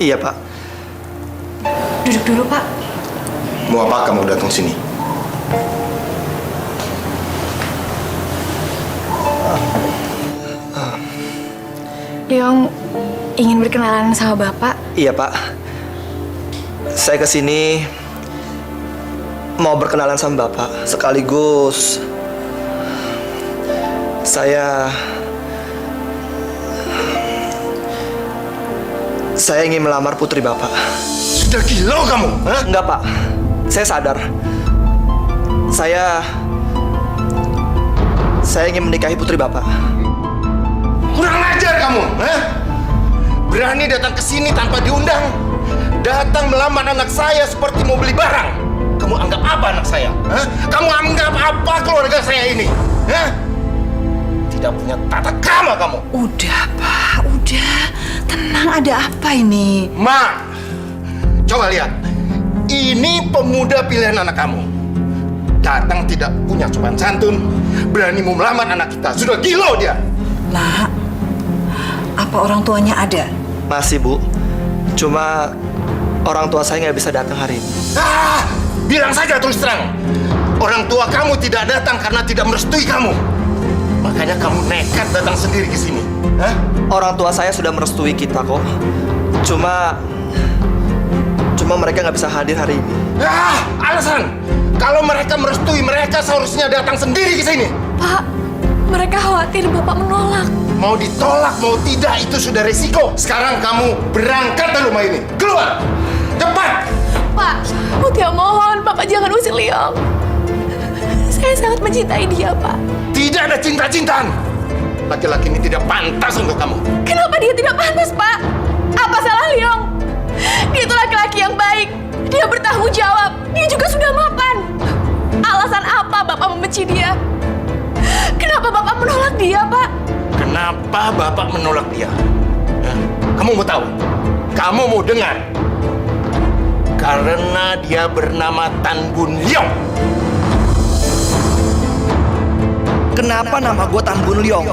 Iya, Pak. Duduk dulu, Pak. Mau apa kamu datang sini? Liong ingin berkenalan sama Bapak. Iya, Pak. Saya kesini mau berkenalan sama Bapak. Sekaligus saya ingin melamar putri Bapak. Sudah gila kamu? Hah? Enggak, Pak. Saya sadar. Saya ingin menikahi putri Bapak. Kurang ajar kamu, hah? Berani datang ke sini tanpa diundang. Datang melamar anak saya seperti mau beli barang. Kamu anggap apa anak saya? Hah? Kamu anggap apa keluarga saya ini? Hah? Tidak punya tata krama kamu. Udah, Pak, udah. Tenang, ada apa ini? Ma, coba lihat. Ini pemuda pilihan anak kamu. Datang tidak punya sopan santun, berani mau melamar anak kita. Sudah gila dia. Nak, apa orang tuanya ada? Masih, Bu. Cuma orang tua saya nggak bisa datang hari ini. Bilang saja terus terang. Orang tua kamu tidak datang karena tidak merestui kamu. Makanya kamu nekat datang sendiri ke sini. Hah? Orang tua saya sudah merestui kita kok. Cuma mereka nggak bisa hadir hari ini. Alasan. Kalau mereka merestui, mereka seharusnya datang sendiri ke sini. Pak, mereka khawatir Bapak menolak. Mau ditolak, mau tidak, itu sudah resiko. Sekarang kamu berangkat dari rumah ini. Keluar! Cepat! Pak, Mutia mohon, Bapak jangan usir Liong. Saya sangat mencintai dia, Pak. Tidak ada cinta-cintaan. Laki-laki ini tidak pantas untuk kamu. Kenapa dia tidak pantas, Pak? Apa salah Liong? Dia itu laki-laki yang baik. Dia bertanggung jawab. Dia juga sudah mapan. Alasan apa Bapak membenci dia? Kenapa Bapak menolak dia, Pak? Kenapa Bapak menolak dia? Hah? Kamu mau tahu? Kamu mau dengar? Karena dia bernama Tan Bun Liong. Kenapa nama gue Tan Bun Liong?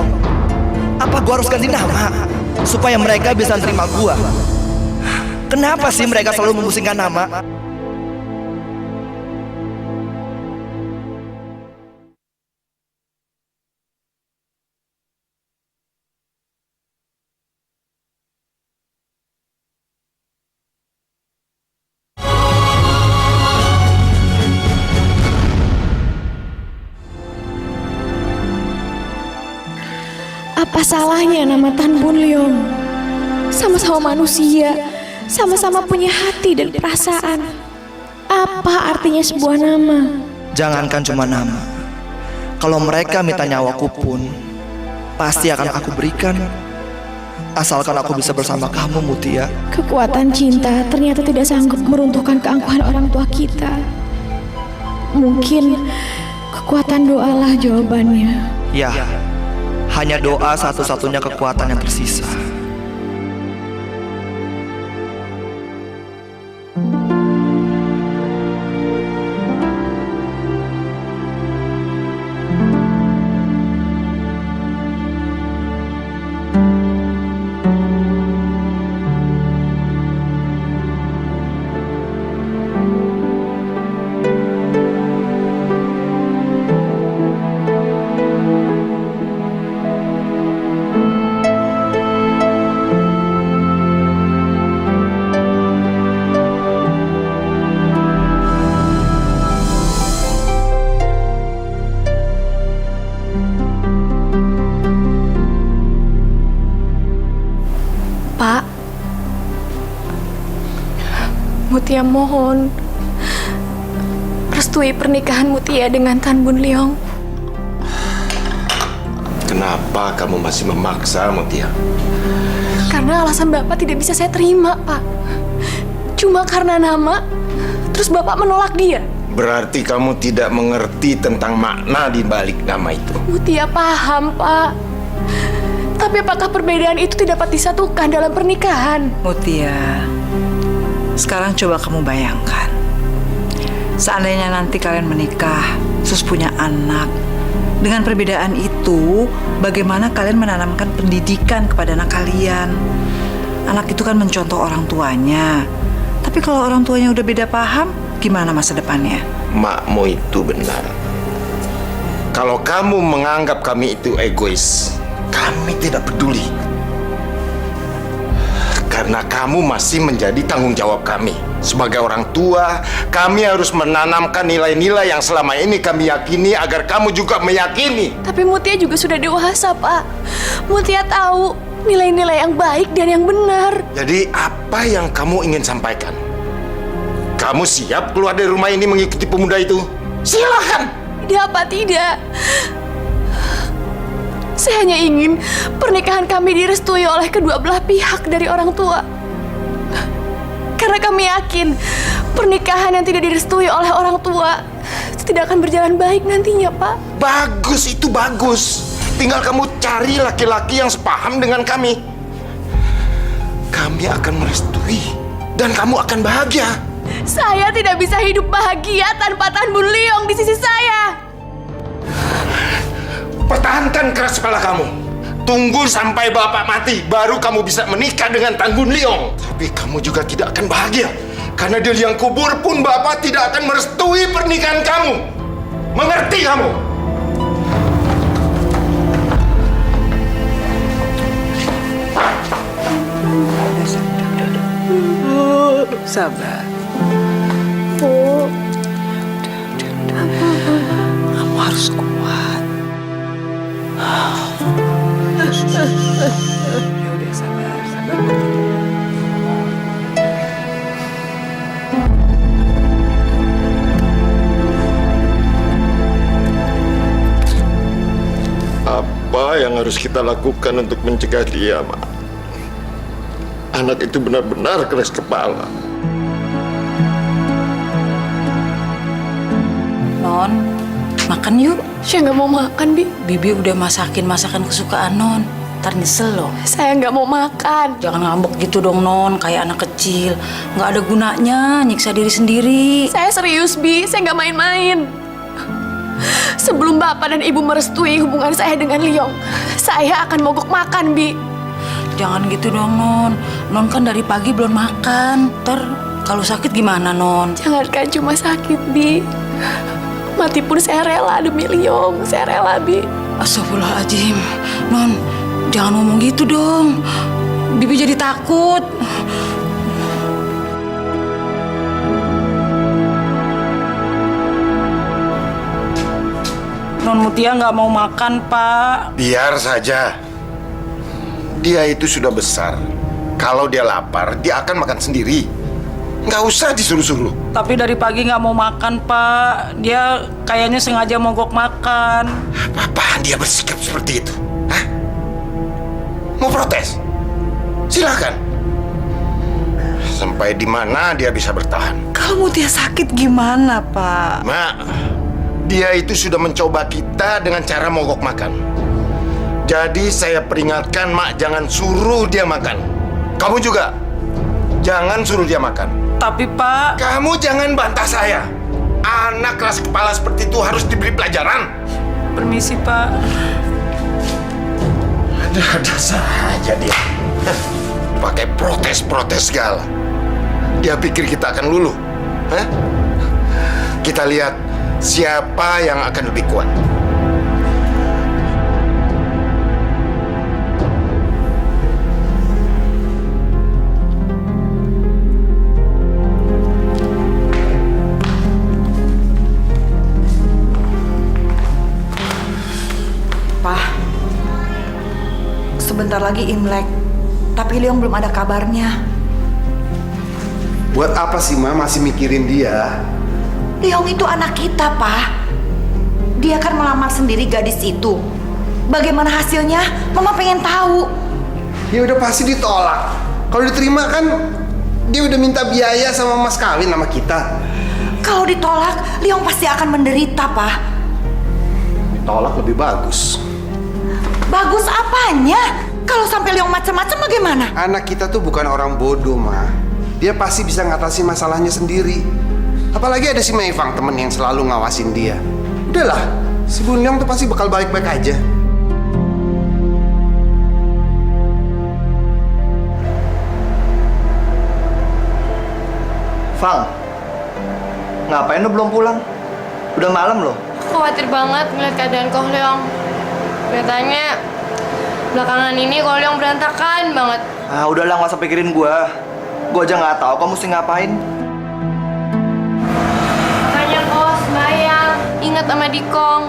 Apa gue harus ganti nama? Supaya mereka bisa terima gue. Kenapa sih mereka selalu memusingkan nama? Apa salahnya nama Tan Bun Leong? Sama-sama manusia, sama-sama punya hati dan perasaan. Apa artinya sebuah nama? Jangankan cuma nama. Kalau mereka minta nyawaku pun, pasti akan aku berikan. Asalkan aku bisa bersama kamu, Mutia. Kekuatan cinta ternyata tidak sanggup meruntuhkan keangkuhan orang tua kita. Mungkin kekuatan doalah jawabannya. Ya, hanya doa satu-satunya kekuatan yang tersisa. Pak, Mutia mohon restui pernikahan Mutia dengan Tan Bun Leong. Kenapa kamu masih memaksa, Mutia? Karena alasan Bapak tidak bisa saya terima, Pak. Cuma karena nama, terus Bapak menolak dia. Berarti kamu tidak mengerti tentang makna di balik nama itu. Mutia paham, Pak. Tapi apakah perbedaan itu tidak dapat disatukan dalam pernikahan? Mutia, sekarang coba kamu bayangkan. Seandainya nanti kalian menikah, terus punya anak. Dengan perbedaan itu, bagaimana kalian menanamkan pendidikan kepada anak kalian? Anak itu kan mencontoh orang tuanya. Tapi kalau orang tuanya udah beda paham, gimana masa depannya? Makmu itu benar. Kalau kamu menganggap kami itu egois, kami tidak peduli. Karena kamu masih menjadi tanggung jawab kami. Sebagai orang tua, kami harus menanamkan nilai-nilai yang selama ini kami yakini agar kamu juga meyakini. Tapi Mutia juga sudah dewasa, Pak. Mutia tahu nilai-nilai yang baik dan yang benar. Jadi apa yang kamu ingin sampaikan? Kamu siap keluar dari rumah ini mengikuti pemuda itu? Silakan. Tidak apa tidak. Saya hanya ingin pernikahan kami direstui oleh kedua belah pihak dari orang tua. Karena kami yakin pernikahan yang tidak direstui oleh orang tua tidak akan berjalan baik nantinya, Pak. Bagus, itu bagus. Tinggal kamu cari laki-laki yang sepaham dengan kami. Kami akan merestui dan kamu akan bahagia. Saya tidak bisa hidup bahagia tanpa Tan Bun Leong di sisi saya. Pertahankan keras kepala kamu. Tunggu sampai bapak mati, baru kamu bisa menikah dengan Tan Bun Leong. Tapi kamu juga tidak akan bahagia. Karena di liang kubur pun bapak tidak akan merestui pernikahan kamu. Mengerti kamu? Sabar. Kamu harus kuat. Ya udah sabar. Apa yang harus kita lakukan untuk mencegah dia, Ma? Anak itu benar-benar keras kepala. Non, makan yuk. Saya nggak mau makan, Bi. Bibi udah masakin masakan kesukaan Non. Ntar nyesel loh. Saya nggak mau makan. Jangan ngambek gitu dong Non, kayak anak kecil. Nggak ada gunanya nyiksa diri sendiri. Saya serius, Bi. Saya nggak main-main. Sebelum Bapak dan Ibu merestui hubungan saya dengan Leong, saya akan mogok makan, Bi. Jangan gitu dong Non. Non kan dari pagi belum makan. Ntar kalau sakit gimana Non? Jangankan cuma sakit, Bi. Mati pun saya rela demi Leong. Saya rela, Bi. Astagfirullahaladzim. Non, jangan ngomong gitu dong. Bibi jadi takut. Non Mutia nggak mau makan, Pak. Biar saja. Dia itu sudah besar. Kalau dia lapar, dia akan makan sendiri. Nggak usah disuruh-suruh. Tapi dari pagi nggak mau makan, Pak. Dia kayaknya sengaja mogok makan. Apaan dia bersikap seperti itu? Hah? Mau protes? Silakan. Sampai di mana dia bisa bertahan? Kalau Mutia sakit gimana, Pak? Mak, dia itu sudah mencoba kita dengan cara mogok makan. Jadi saya peringatkan, Mak, jangan suruh dia makan. Kamu juga, jangan suruh dia makan. Tapi, Pak... Kamu jangan bantah saya. Anak keras kepala seperti itu harus diberi pelajaran. Permisi, Pak. Ada saja dia. Pakai protes-protes segala. Dia pikir kita akan luluh. Hah? Kita lihat siapa yang akan lebih kuat. Pak, sebentar lagi Imlek, tapi Leong belum ada kabarnya. Buat apa sih, Ma, masih mikirin dia? Leong itu anak kita, Pak. Dia kan melamar sendiri gadis itu. Bagaimana hasilnya? Mama pengen tahu. Ya udah pasti ditolak. Kalau diterima kan dia udah minta biaya sama mas kawin sama kita. Kalau ditolak, Leong pasti akan menderita, Pak. Ditolak lebih bagus. Bagus apanya? Kalau sampai Leong macam-macam bagaimana? Anak kita tuh bukan orang bodoh, Ma. Dia pasti bisa ngatasi masalahnya sendiri. Apalagi ada si Meifang, temen yang selalu ngawasin dia. Udahlah, si Bun Leong tuh pasti bakal baik-baik aja. Fang, ngapain lu belum pulang? Udah malam loh. Aku khawatir banget ngeliat keadaan Koh Leong. Kelihatannya belakangan ini Koh Leong berantakan banget. Ah, udahlah, nggak usah pikirin gua. Gua aja nggak tahu kamu mesti ngapain. Makanya Koh sembahyang, ingat sama Dikong.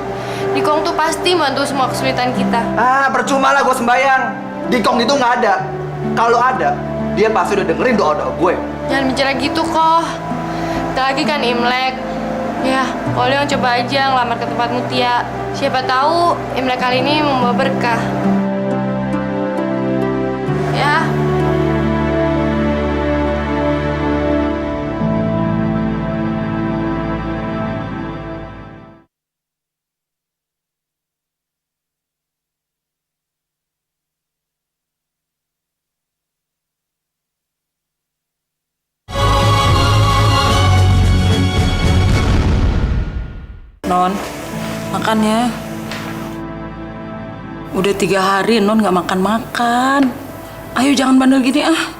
Dikong tuh pasti bantu semua kesulitan kita. Ah, percuma lah gua sembayang. Dikong itu nggak ada. Kalau ada, dia pasti udah dengerin doa-doa gue. Jangan bicara gitu, Koh. Kita lagi kan Imlek. Ya, Koh Leong coba aja ngelamar ke tempat Mutia. Siapa tahu Imlek kali ini membawa berkah. Ya. Non, makan ya. Udah 3 hari Non nggak makan-makan. Ayo jangan bandel gini ah.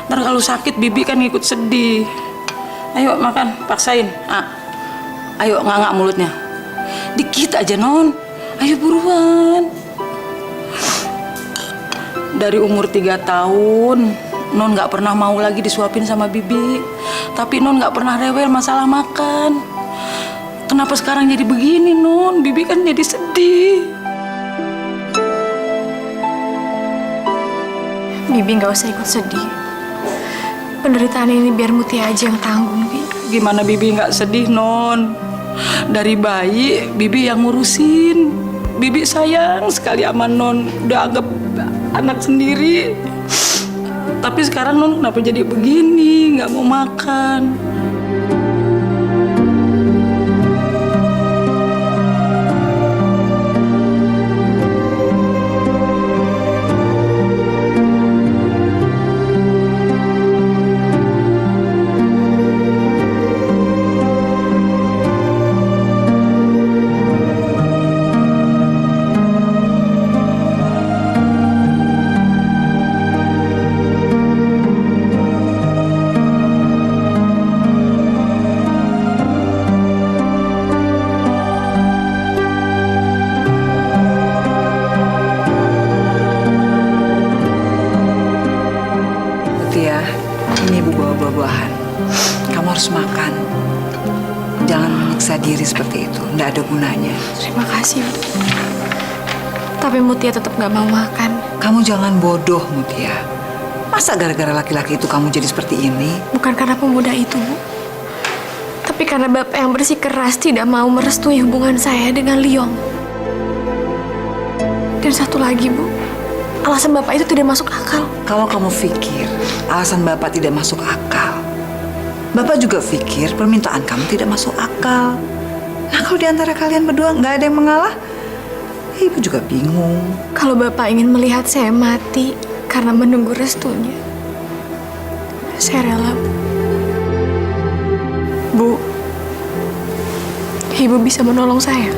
Ntar kalau sakit Bibi kan ikut sedih. Ayo makan, paksain. Ah, ayo nganga mulutnya. Dikit aja Non. Ayo buruan. Dari umur 3 tahun, Non nggak pernah mau lagi disuapin sama Bibi. Tapi Non nggak pernah rewel masalah makan. Kenapa sekarang jadi begini, Non? Bibi kan jadi sedih. Bibi nggak usah ikut sedih. Penderitaan ini biar Mutia aja yang tanggung, Bi. Gimana Bibi nggak sedih, Non? Dari bayi, Bibi yang ngurusin. Bibi sayang sekali sama Non. Udah anggap anak sendiri. Tapi sekarang Non kenapa jadi begini? Nggak mau makan. Ini Ibu bawa buah-buahan. Kamu harus makan. Jangan menyiksa diri seperti itu. Nggak ada gunanya. Terima kasih, Bu. Tapi Mutia tetap nggak mau makan. Kamu jangan bodoh, Mutia. Masa gara-gara laki-laki itu kamu jadi seperti ini? Bukan karena pemuda itu, Bu. Tapi karena Bapak yang bersikeras tidak mau merestui hubungan saya dengan Liong. Dan satu lagi, Bu. Alasan Bapak itu tidak masuk akal. Kalau kamu pikir alasan Bapak tidak masuk akal, Bapak juga pikir permintaan kamu tidak masuk akal. Nah, kalau di antara kalian berdua nggak ada yang mengalah, Ibu juga bingung. Kalau Bapak ingin melihat saya mati karena menunggu restunya, saya rela, Bu. Bu, Ibu bisa menolong saya.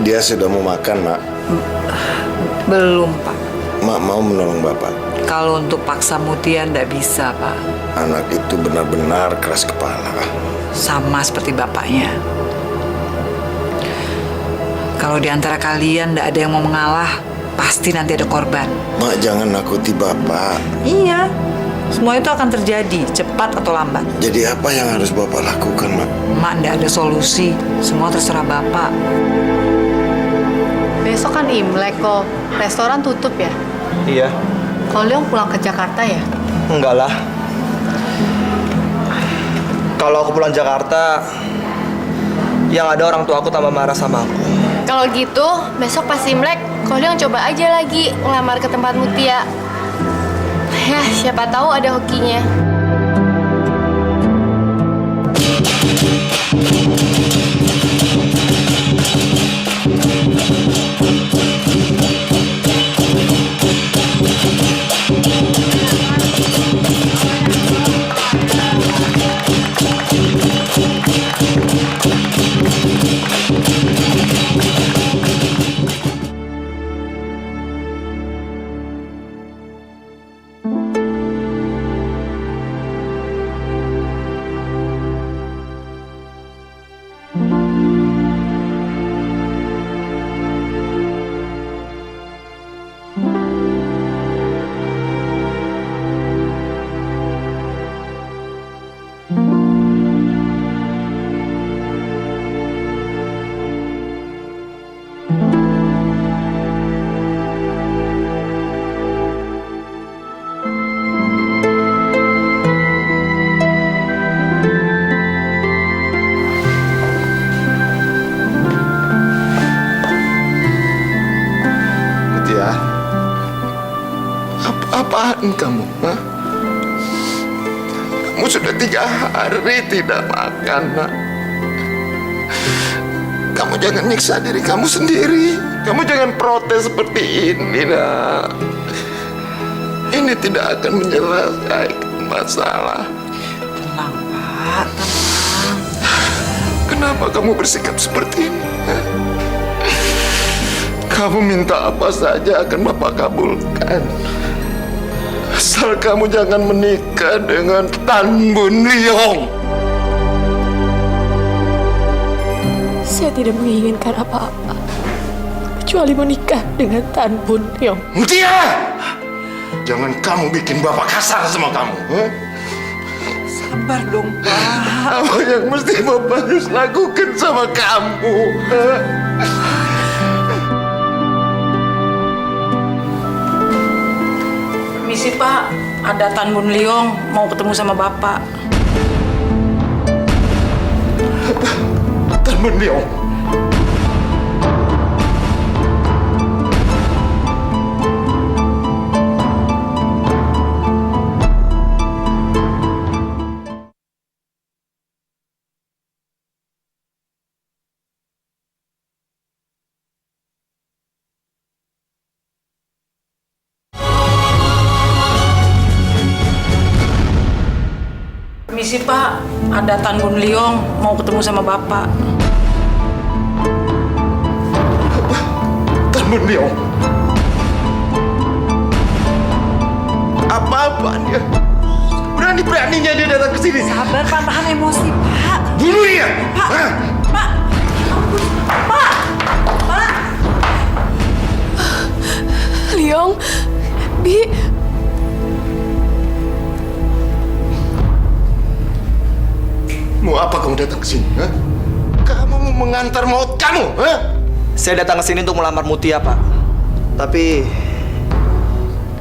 Dia sudah mau makan, Mak. Belum, Pak. Mak mau menolong Bapak. Kalau untuk paksa Mutia nggak bisa, Pak. Anak itu benar-benar keras kepala. Sama seperti bapaknya. Kalau di antara kalian nggak ada yang mau mengalah, pasti nanti ada korban. Mak, jangan nakuti Bapak. Iya, semua itu akan terjadi, cepat atau lambat. Jadi apa yang harus Bapak lakukan, Mak? Mak nggak ada solusi, semua terserah Bapak. Besok kan Imlek kok. Restoran tutup ya? Iya. Kalau Liong pulang ke Jakarta ya? Enggak lah. Kalau aku pulang Jakarta, yang ada orang tua aku tambah marah sama aku. Kalau gitu, besok pas Imlek, Ko Leong coba aja lagi ngelamar ke tempat Mutia. Ya, siapa tahu ada hokinya. Apaan kamu? Hah? Kamu sudah 3 hari tidak makan, Nak. Kamu jangan nyiksa diri kamu sendiri. Kamu jangan protes seperti ini, Nak. Ini tidak akan menyelesaikan masalah. Tenang, Pak. Tenang. Kenapa kamu bersikap seperti ini? Hah? Kamu minta apa saja akan Bapak kabulkan. Asal kamu jangan menikah dengan Tan Bun Liong. Saya tidak menginginkan apa-apa kecuali menikah dengan Tan Bun Liong. Mutia! Jangan kamu bikin Bapak kasar sama kamu. Huh? Sabar dong, Pak. Apa yang mesti Bapak harus lakukan sama kamu? Huh? Misi Pak, ada Tan Bun Liong mau ketemu sama Bapak. Tan Bun Liong. Misi Pak, ada Tan Bun Liong mau ketemu sama Bapak. Tan Bun Liong. Apa-apa dia? Beraninya dia datang ke sini. Sabar Pak, tahan emosi Pak. Bunuh dia. Pak. Hah? Pak. Ampun. Pak. Pak. Liong, Bi, Mau apa kamu datang ke sini? Hah? Kamu mau mengantar maut kamu? Hah? Saya datang ke sini untuk melamar Mutia, Pak. Tapi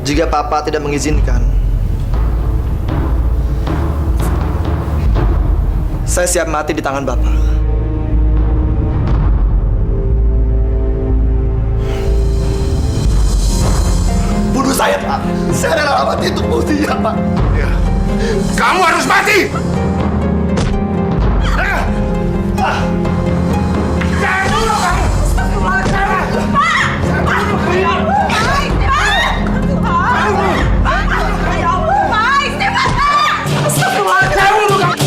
jika Papa tidak mengizinkan, saya siap mati di tangan Bapak. Bunuh saya, Pak. Saya rela mati untuk Mutia, Pak. Ya. Kamu harus mati. Jangan dulu kamu.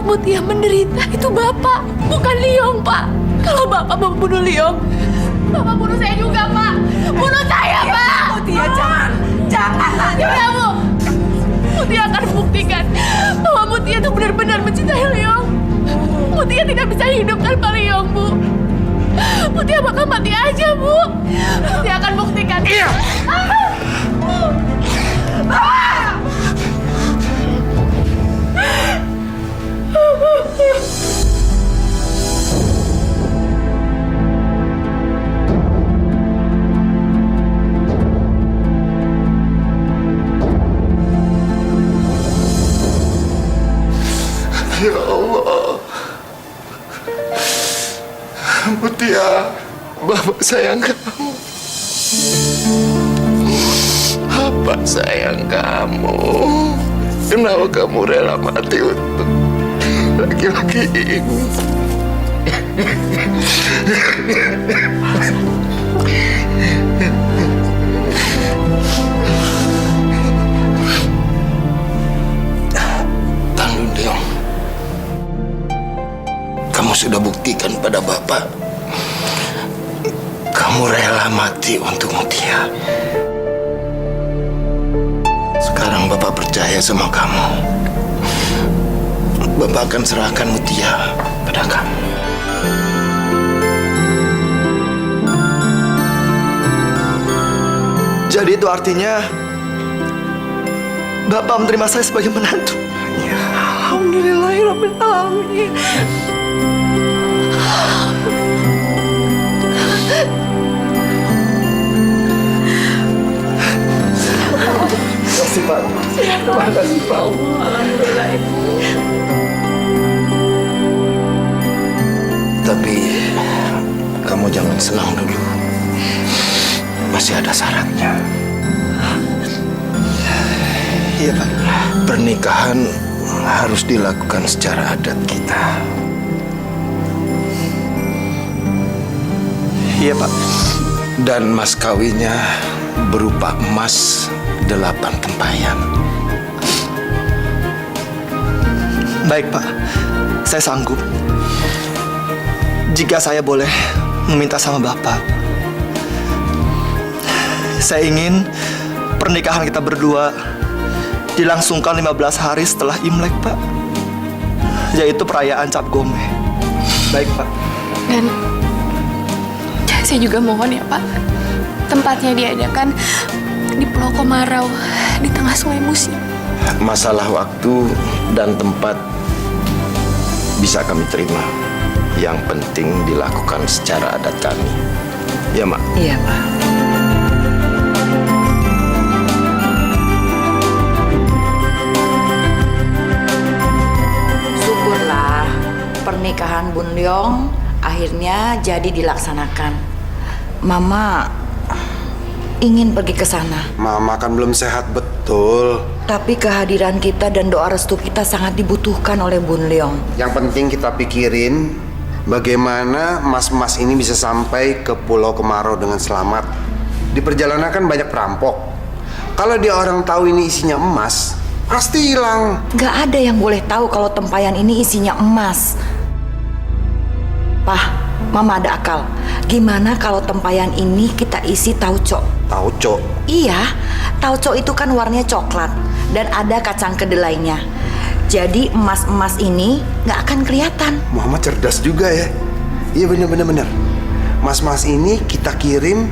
Mutia menderita itu Bapak, bukan Liong, Pak. Kalau Bapak mau bunuh Liong, Bapak bunuh saya juga, Pak. Bunuh saya, Pak. Mutia, jangan. Ya, Bu. Mutia akan buktikan bahwa Mutia itu benar-benar mencintai Liong. Mutia tidak bisa hidup tanpa Liong, Bu. Mutia bakal mati aja, Bu. Mutia akan buktikan. Iya. Ya Allah. Mutia, Bapak sayang kamu. Bapak sayang kamu. Kenapa kamu rela mati untuk laki-laki ini? Tanggung Deong, kamu sudah buktikan pada Bapak, kamu rela mati untuk Mutia. Sekarang Bapak percaya sama kamu. Bapak akan serahkan Mutia pada kamu. Jadi itu artinya Bapak menerima saya sebagai menantu. Ya. Alhamdulillahirrahmanirrahim. Terima kasih, Pak. Terima kasih, Pak. Alhamdulillah, Ibu. Tapi kamu jangan senang dulu. Masih ada syaratnya. Iya, Pak. Pernikahan harus dilakukan secara adat kita. Iya, Pak. Dan mas kawinnya berupa emas 8 tempayan. Baik, Pak. Saya sanggup. Jika saya boleh meminta sama Bapak, saya ingin pernikahan kita berdua dilangsungkan 15 hari setelah Imlek, Pak. Yaitu perayaan Cap Gome. Baik, Pak. Dan saya juga mohon ya, Pak, tempatnya diadakan di Pulau Komarau di tengah Sungai Musi. Masalah waktu dan tempat bisa kami terima. Yang penting dilakukan secara adat kami. Ya, Mak? Iya, Pak. Syukurlah pernikahan Bun Leong akhirnya jadi dilaksanakan. Mama ingin pergi ke sana. Mama kan belum sehat betul. Tapi kehadiran kita dan doa restu kita sangat dibutuhkan oleh Bun Leong. Yang penting kita pikirin bagaimana emas-emas ini bisa sampai ke Pulau Kemarau dengan selamat. Di perjalanan kan banyak perampok. Kalau dia orang tahu ini isinya emas, pasti hilang. Gak ada yang boleh tahu kalau tempayan ini isinya emas. Pah, Mama ada akal. Gimana kalau tempayan ini kita isi tauco? Tauco? Iya, tauco itu kan warnanya coklat dan ada kacang kedelainya. Jadi emas-emas ini nggak akan kelihatan. Muhammad cerdas juga ya. Iya bener. Emas-emas ini kita kirim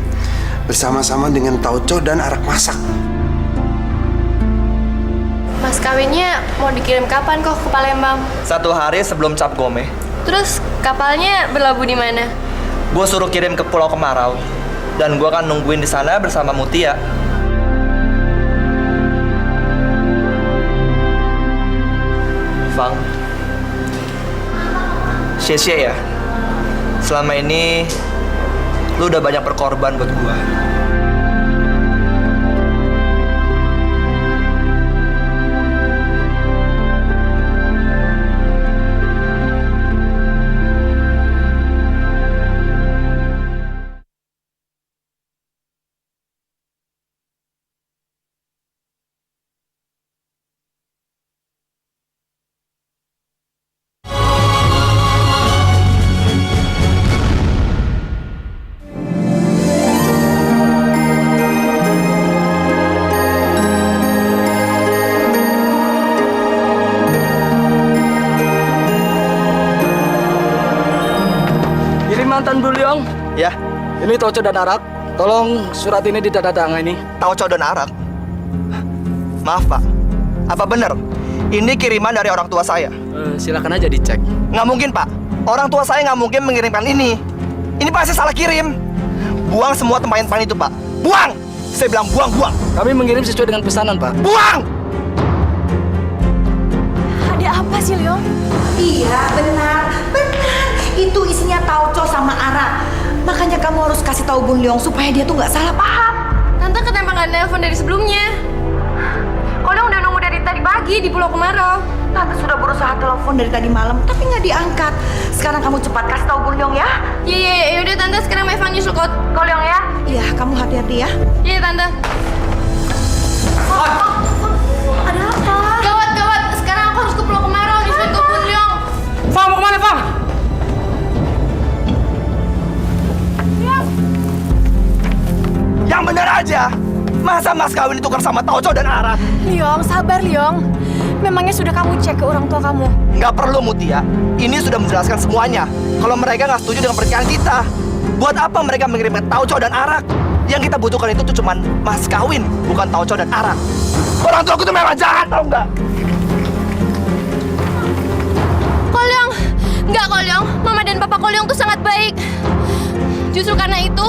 bersama-sama dengan tauco dan arak masak. Mas kawinnya mau dikirim kapan kok ke Palembang? 1 hari sebelum Cap Gome. Terus kapalnya berlabuh di mana? Gue suruh kirim ke Pulau Kemarau. Dan gue akan nungguin di sana bersama Mutia. Fang, Xie ya. Selama ini lu udah banyak berkorban buat gue. Mantan Bu Leong. Ya. Ini Tauco dan Arak. Tolong surat ini ditandatangani. Tauco dan Arak? Maaf Pak, apa benar? Ini kiriman dari orang tua saya? Silakan aja dicek. Nggak mungkin Pak, orang tua saya nggak mungkin mengirimkan ini. Ini pasti salah kirim. Buang semua tempayan-tempayan itu Pak. Buang! Saya bilang buang. Kami mengirim sesuai dengan pesanan Pak. Buang! Ada apa sih, Leong? Iya, benar. Itu isinya tauco sama arak. Makanya kamu harus kasih tahu Bun Leong supaya dia tuh nggak salah paham. Tante kenapa nggak nelpon dari sebelumnya? Kalau udah nunggu dari tadi pagi di Pulau Kemarau. Tante sudah berusaha telepon dari tadi malam, tapi nggak diangkat. Sekarang kamu cepat kasih tahu Bun Leong ya. Iya, yaudah Tante, sekarang Meva nyusul ke Leong ya. Iya, kamu hati-hati ya. Iya Tante. Ada apa? Gawat, sekarang aku harus ke Pulau Kemarau nyusul ke Bun Leong. Fang, mau kemana Fang? Yang benar aja. Masa mas kawin ditukar sama Tauco dan Arak? Leong, sabar Leong. Memangnya sudah kamu cek ke orang tua kamu? Nggak perlu Mutia. Ini sudah menjelaskan semuanya. Kalau mereka nggak setuju dengan pernikahan kita, buat apa mereka mengirimkan Tauco dan Arak? Yang kita butuhkan itu tuh cuman mas kawin, bukan Tauco dan Arak. Orang tua aku tuh memang jahat, tau nggak? Leong, nggak Leong. Mama dan Papa Leong tuh sangat baik. Justru karena itu,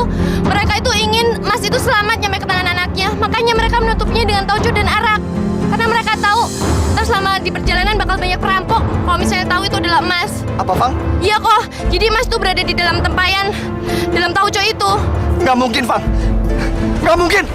mereka itu ingin Mas itu selamat nyampe ke tangan anaknya. Makanya mereka menutupnya dengan Tauco dan Arak. Karena mereka tahu, terus selama di perjalanan bakal banyak perampok. Kalau misalnya tahu itu adalah emas. Apa, Fang? Iya kok. Jadi Mas tuh berada di dalam tempayan, dalam Tauco itu. Nggak mungkin, Fang. Nggak mungkin.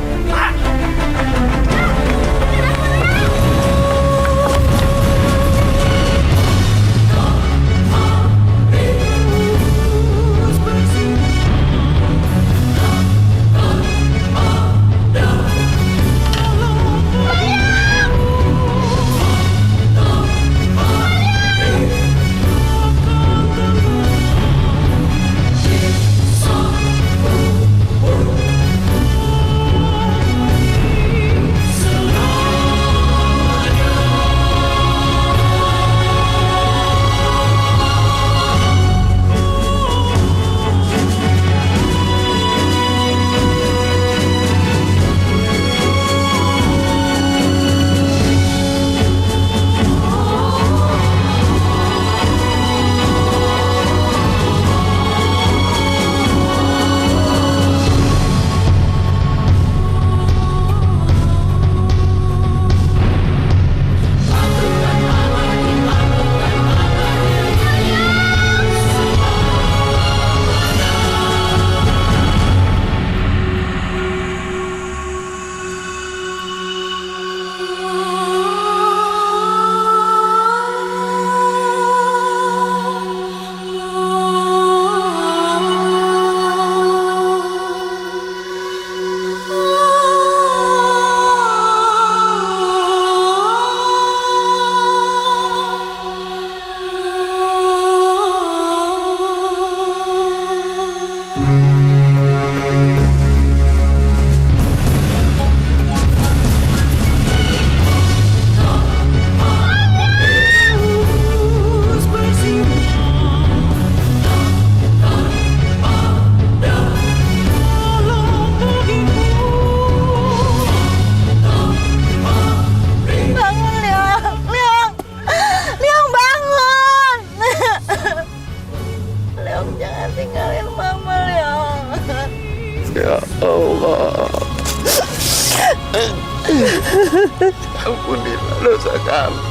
Ampunilah dosa kami.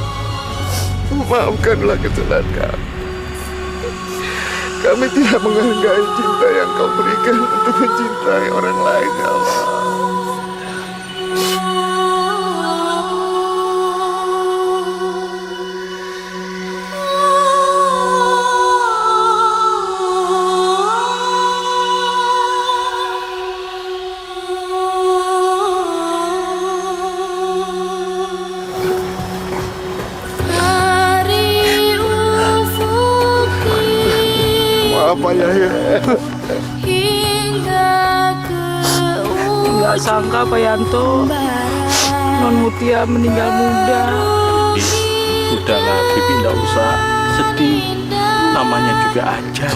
Maafkanlah kesalahan kami. Kami tidak menghargai cinta yang kau berikan untuk mencintai orang lain, ya Allah. Maaf ayah ya. Nggak sangka Pak Yanto, Non Mutia meninggal muda. Udahlah, Bibi nggak usah sedih. Namanya juga aja.